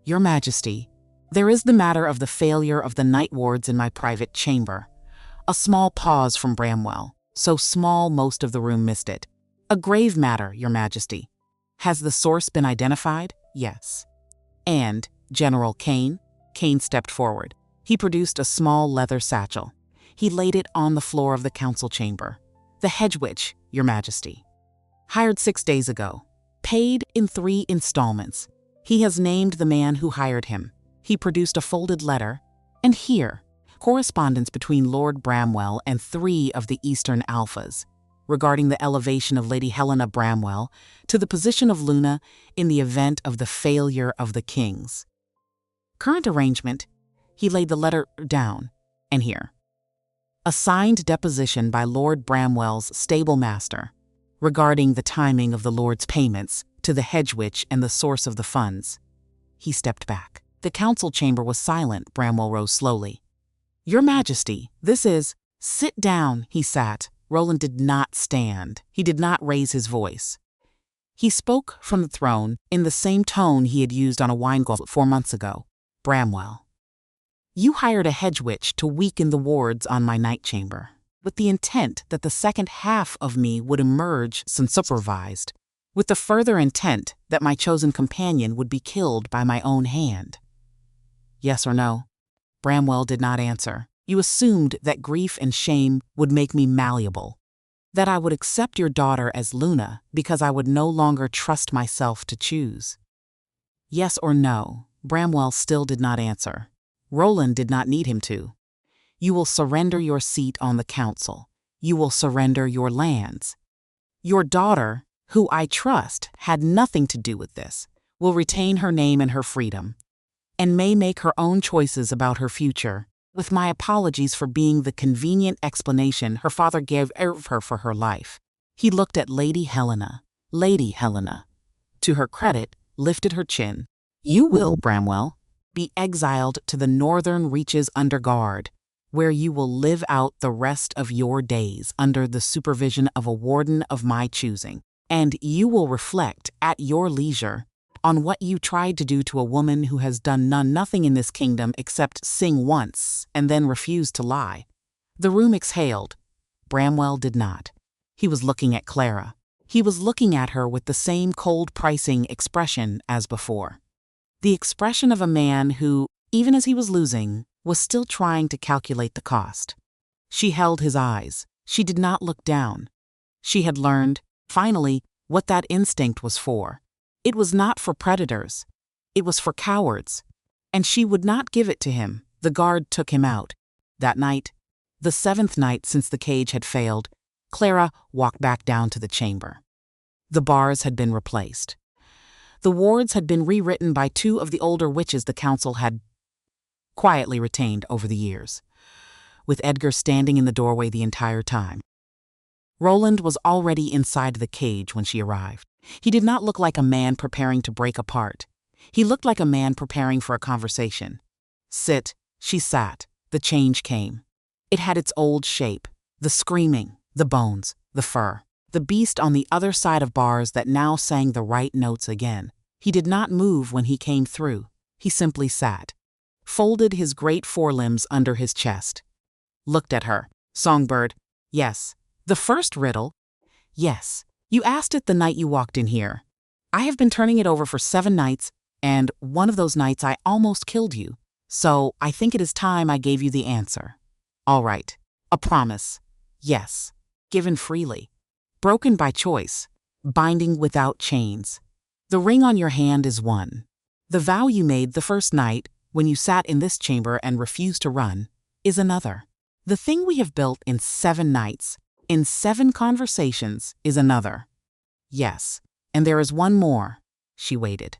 Your Majesty, there is the matter of the failure of the night wards in my private chamber. A small pause from Bramwell, so small most of the room missed it. A grave matter, Your Majesty. Has the source been identified? Yes. And General Kane? Kane stepped forward. He produced a small leather satchel. He laid it on the floor of the council chamber. The hedge witch, Your Majesty. Hired 6 days ago. Paid in 3 installments. He has named the man who hired him. He produced a folded letter. And here, correspondence between Lord Bramwell and 3 of the Eastern Alphas regarding the elevation of Lady Helena Bramwell to the position of Luna in the event of the failure of the kings. Current arrangement, he laid the letter down, and here. A signed deposition by Lord Bramwell's stable master regarding the timing of the Lord's payments to the hedge witch and the source of the funds. He stepped back. The council chamber was silent. Bramwell rose slowly. Your Majesty, this is... Sit down, he sat. Roland did not stand. He did not raise his voice. He spoke from the throne in the same tone he had used on a wine goblet 4 months ago. Bramwell, you hired a hedge witch to weaken the wards on my night chamber, with the intent that the second half of me would emerge unsupervised, with the further intent that my chosen companion would be killed by my own hand. Yes or no? Bramwell did not answer. You assumed that grief and shame would make me malleable, that I would accept your daughter as Luna because I would no longer trust myself to choose. Yes or no? Bramwell still did not answer. Roland did not need him to. You will surrender your seat on the council. You will surrender your lands. Your daughter, who I trust had nothing to do with this, will retain her name and her freedom, and may make her own choices about her future, with my apologies for being the convenient explanation her father gave of her for her life. He looked at Lady Helena. Lady Helena, to her credit, lifted her chin. You will, Bramwell, be exiled to the northern reaches under guard, where you will live out the rest of your days under the supervision of a warden of my choosing, and you will reflect at your leisure on what you tried to do to a woman who has done nothing in this kingdom except sing once and then refuse to lie. The room exhaled. Bramwell did not. He was looking at Clara. He was looking at her with the same cold pricing expression as before. The expression of a man who, even as he was losing, was still trying to calculate the cost. She held his eyes. She did not look down. She had learned, finally, what that instinct was for. It was not for predators. It was for cowards. And she would not give it to him. The guard took him out. That night, the 7th night since the cage had failed, Clara walked back down to the chamber. The bars had been replaced. The wards had been rewritten by 2 of the older witches the council had quietly retained over the years, with Edgar standing in the doorway the entire time. Roland was already inside the cage when she arrived. He did not look like a man preparing to break apart. He looked like a man preparing for a conversation. Sit, she sat. The change came. It had its old shape, the screaming, the bones, the fur. The beast on the other side of bars that now sang the right notes again. He did not move when he came through. He simply sat, folded his great forelimbs under his chest. Looked at her. Songbird. Yes. The first riddle. Yes. You asked it the night you walked in here. I have been turning it over for 7 nights, and one of those nights I almost killed you. So I think it is time I gave you the answer. All right. A promise. Yes. Given freely. Broken by choice, binding without chains. The ring on your hand is one. The vow you made the first night, when you sat in this chamber and refused to run, is another. The thing we have built in 7 nights, in 7 conversations, is another. Yes, And there is one more. She waited.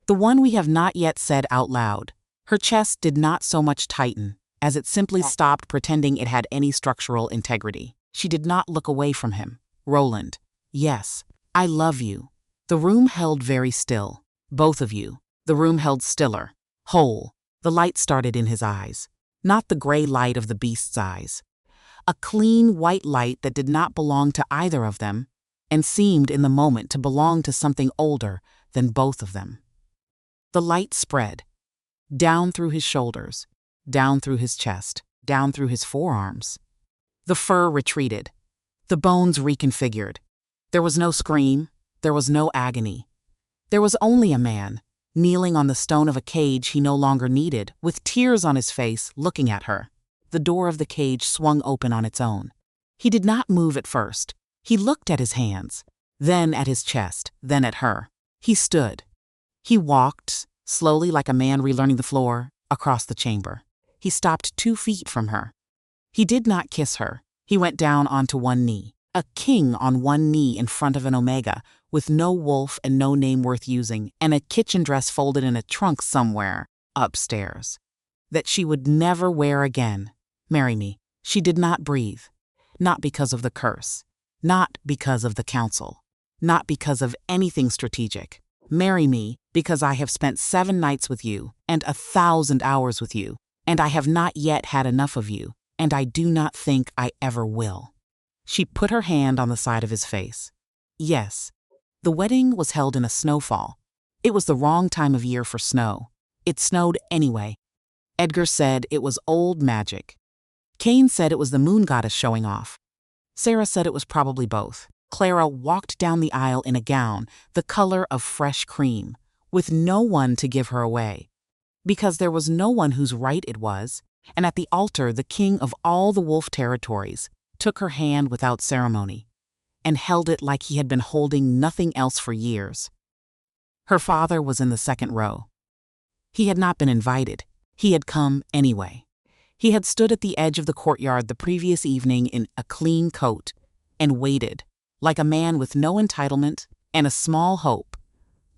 The one we have not yet said out loud. Her chest did not so much tighten, as it simply stopped pretending it had any structural integrity. She did not look away from him. Roland. Yes, I love you. The room held very still. Both of you. The room held stiller. Whole. The light started in his eyes. Not the gray light of the beast's eyes. A clean white light that did not belong to either of them, and seemed in the moment to belong to something older than both of them. The light spread. Down through his shoulders, down through his chest, down through his forearms. The fur retreated. The bones reconfigured. There was no scream. There was no agony. There was only a man, kneeling on the stone of a cage he no longer needed, with tears on his face, looking at her. The door of the cage swung open on its own. He did not move at first. He looked at his hands, then at his chest, then at her. He stood. He walked, slowly like a man relearning the floor, across the chamber. He stopped 2 feet from her. He did not kiss her. He went down onto one knee. A king on one knee in front of an omega, with no wolf and no name worth using, and a kitchen dress folded in a trunk somewhere, upstairs, that she would never wear again. Marry me. She did not breathe. Not because of the curse. Not because of the council. Not because of anything strategic. Marry me because I have spent 7 nights with you, and 1,000 hours with you, and I have not yet had enough of you, and I do not think I ever will. She put her hand on the side of his face. Yes, the wedding was held in a snowfall. It was the wrong time of year for snow. It snowed anyway. Edgar said it was old magic. Cain said it was the moon goddess showing off. Sarah said it was probably both. Clara walked down the aisle in a gown, the color of fresh cream, with no one to give her away. Because there was no one whose right it was, and at the altar the king of all the wolf territories took her hand without ceremony, and held it like he had been holding nothing else for years. Her father was in the 2nd row. He had not been invited. He had come anyway. He had stood at the edge of the courtyard the previous evening in a clean coat and waited, like a man with no entitlement and a small hope,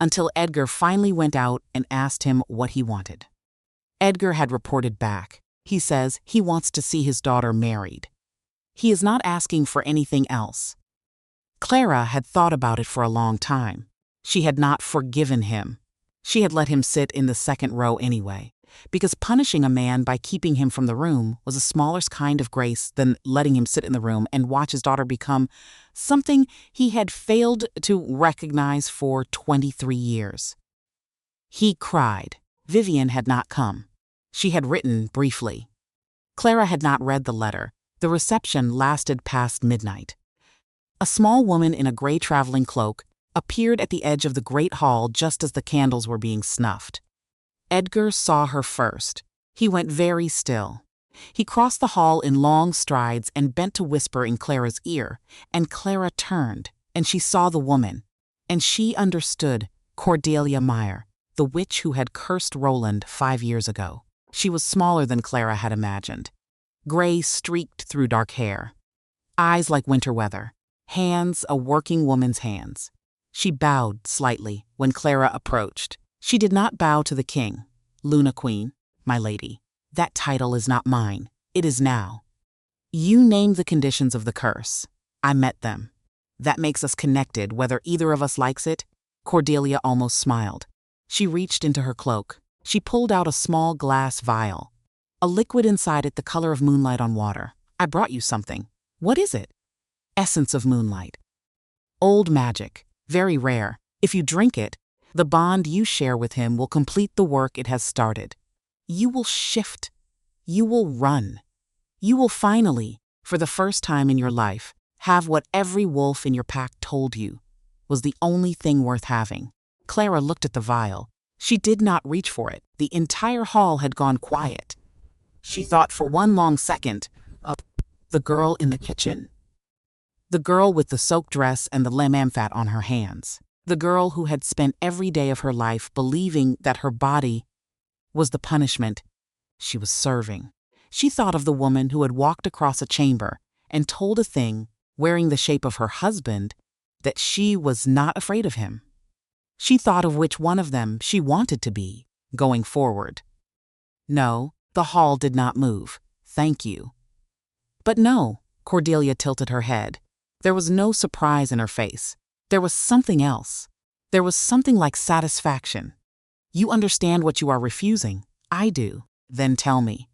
until Edgar finally went out and asked him what he wanted. Edgar had reported back. He says he wants to see his daughter married. He is not asking for anything else. Clara had thought about it for a long time. She had not forgiven him. She had let him sit in the 2nd row anyway, because punishing a man by keeping him from the room was a smaller kind of grace than letting him sit in the room and watch his daughter become something he had failed to recognize for 23 years. He cried. Vivian had not come. She had written briefly. Clara had not read the letter. The reception lasted past midnight. A small woman in a gray traveling cloak appeared at the edge of the great hall just as the candles were being snuffed. Edgar saw her first. He went very still. He crossed the hall in long strides and bent to whisper in Clara's ear, and Clara turned, and she saw the woman, and she understood Cordelia Meyer, the witch who had cursed Roland 5 years ago. She was smaller than Clara had imagined. Gray streaked through dark hair. Eyes like winter weather. Hands a working woman's hands. She bowed slightly when Clara approached. She did not bow to the king. Luna Queen, my lady. That title is not mine. It is now. You named the conditions of the curse. I met them. That makes us connected, whether either of us likes it. Cordelia almost smiled. She reached into her cloak. She pulled out a small glass vial. A liquid inside it the color of moonlight on water. I brought you something. What is it? Essence of moonlight. Old magic. Very rare. If you drink it, the bond you share with him will complete the work it has started. You will shift. You will run. You will finally, for the first time in your life, have what every wolf in your pack told you was the only thing worth having. Clara looked at the vial. She did not reach for it. The entire hall had gone quiet. She thought for one long second of the girl in the kitchen. The girl with the soaked dress and the lamb fat on her hands. The girl who had spent every day of her life believing that her body was the punishment she was serving. She thought of the woman who had walked across a chamber and told a thing wearing the shape of her husband that she was not afraid of him. She thought of which one of them she wanted to be, going forward. No, the hall did not move. Thank you. But no, Cordelia tilted her head. There was no surprise in her face. There was something else. There was something like satisfaction. You understand what you are refusing. I do. Then tell me.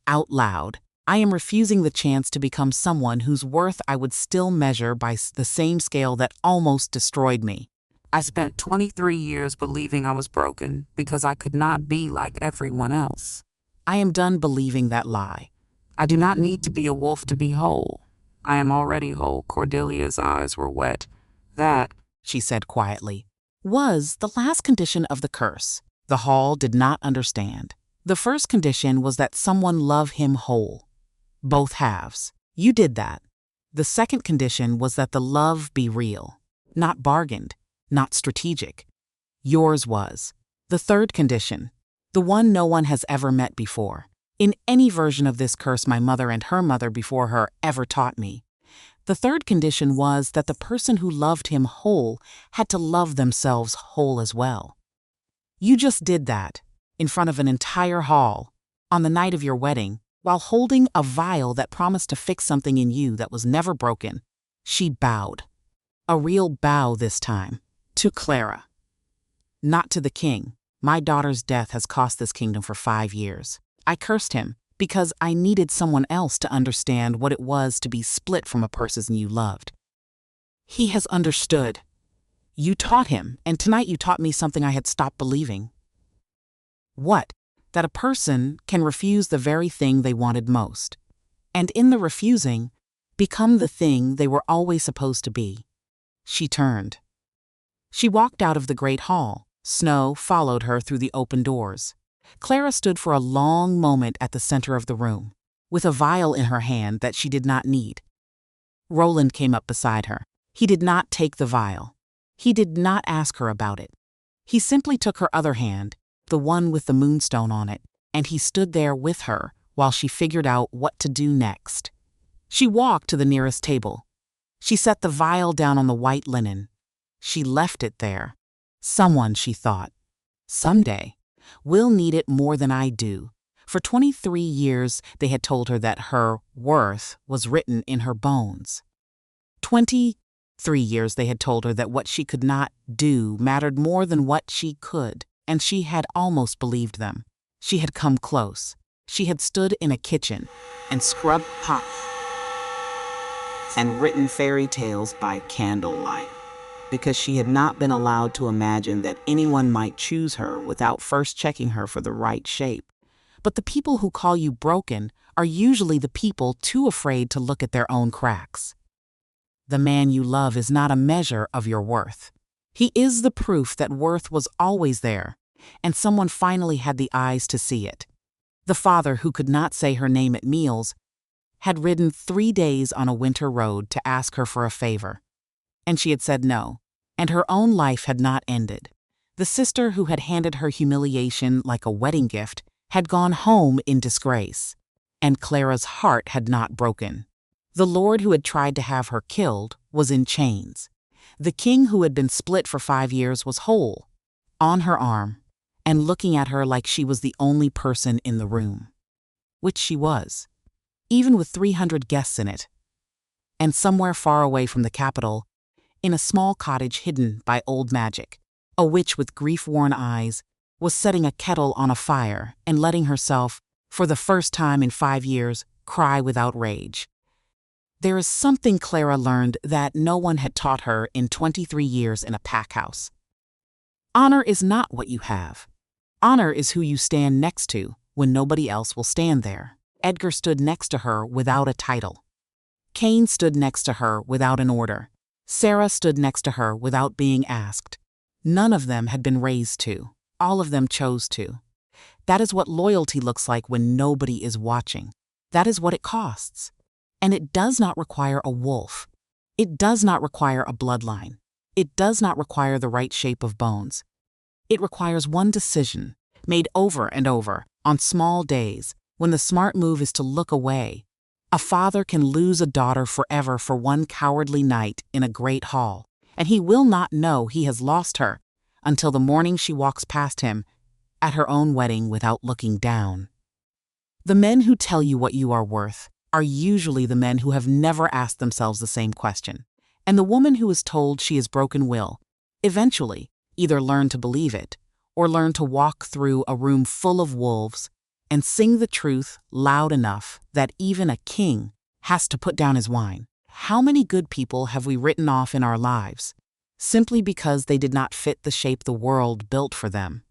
Out loud, I am refusing the chance to become someone whose worth I would still measure by the same scale that almost destroyed me. I spent 23 years believing I was broken because I could not be like everyone else. I am done believing that lie. I do not need to be a wolf to be whole. I am already whole. Cordelia's eyes were wet. That, she said quietly, was the last condition of the curse. The hall did not understand. The first condition was that someone love him whole. Both halves. You did that. The second condition was that the love be real, not bargained, not strategic. Yours was. The third condition, the one no one has ever met before. In any version of this curse my mother and her mother before her ever taught me. The third condition was that the person who loved him whole had to love themselves whole as well. You just did that, in front of an entire hall, on the night of your wedding, while holding a vial that promised to fix something in you that was never broken. She bowed. A real bow this time. To Clara. Not to the king. My daughter's death has cost this kingdom for 5 years. I cursed him because I needed someone else to understand what it was to be split from a person you loved. He has understood. You taught him, and tonight you taught me something I had stopped believing. What? That a person can refuse the very thing they wanted most, and in the refusing, become the thing they were always supposed to be. She turned. She walked out of the great hall. Snow followed her through the open doors. Clara stood for a long moment at the center of the room, with a vial in her hand that she did not need. Roland came up beside her. He did not take the vial. He did not ask her about it. He simply took her other hand, the one with the moonstone on it, and he stood there with her while she figured out what to do next. She walked to the nearest table. She set the vial down on the white linen. She left it there. Someone, she thought, someday, will need it more than I do. For 23 years, they had told her that her worth was written in her bones. 23 years they had told her that what she could not do mattered more than what she could, and she had almost believed them. She had come close. She had stood in a kitchen and scrubbed pots and written fairy tales by candlelight, because she had not been allowed to imagine that anyone might choose her without first checking her for the right shape. But the people who call you broken are usually the people too afraid to look at their own cracks. The man you love is not a measure of your worth. He is the proof that worth was always there, and someone finally had the eyes to see it. The father who could not say her name at meals had ridden 3 days on a winter road to ask her for a favor. And she had said no, and her own life had not ended. The sister who had handed her humiliation like a wedding gift had gone home in disgrace, and Clara's heart had not broken. The lord who had tried to have her killed was in chains. The king who had been split for 5 years was whole, on her arm, and looking at her like she was the only person in the room. Which she was, even with 300 guests in it. And somewhere far away from the capital, in a small cottage hidden by old magic, a witch with grief-worn eyes was setting a kettle on a fire and letting herself, for the first time in 5 years, cry without rage. There is something Clara learned that no one had taught her in 23 years in a pack house. Honor is not what you have. Honor is who you stand next to when nobody else will stand there. Edgar stood next to her without a title. Cain stood next to her without an order. Sarah stood next to her without being asked. None of them had been raised to. All of them chose to. That is what loyalty looks like when nobody is watching. That is what it costs. And it does not require a wolf. It does not require a bloodline. It does not require the right shape of bones. It requires one decision, made over and over, on small days, when the smart move is to look away, A father can lose a daughter forever for one cowardly night in a great hall, and he will not know he has lost her until the morning she walks past him at her own wedding without looking down. The men who tell you what you are worth are usually the men who have never asked themselves the same question. And the woman who is told she is broken will, eventually, either learn to believe it or learn to walk through a room full of wolves and sing the truth loud enough that even a king has to put down his wine. How many good people have we written off in our lives simply because they did not fit the shape the world built for them?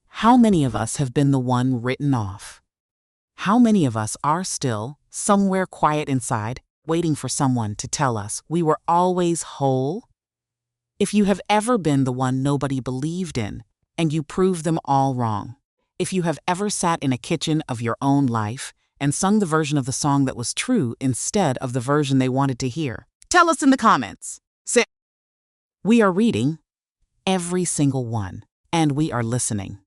How many of us have been the one written off? How many of us are still, somewhere quiet inside, waiting for someone to tell us we were always whole? If you have ever been the one nobody believed in, and you proved them all wrong, if you have ever sat in a kitchen of your own life and sung the version of the song that was true instead of the version they wanted to hear, tell us in the comments. We are reading every single one, and we are listening.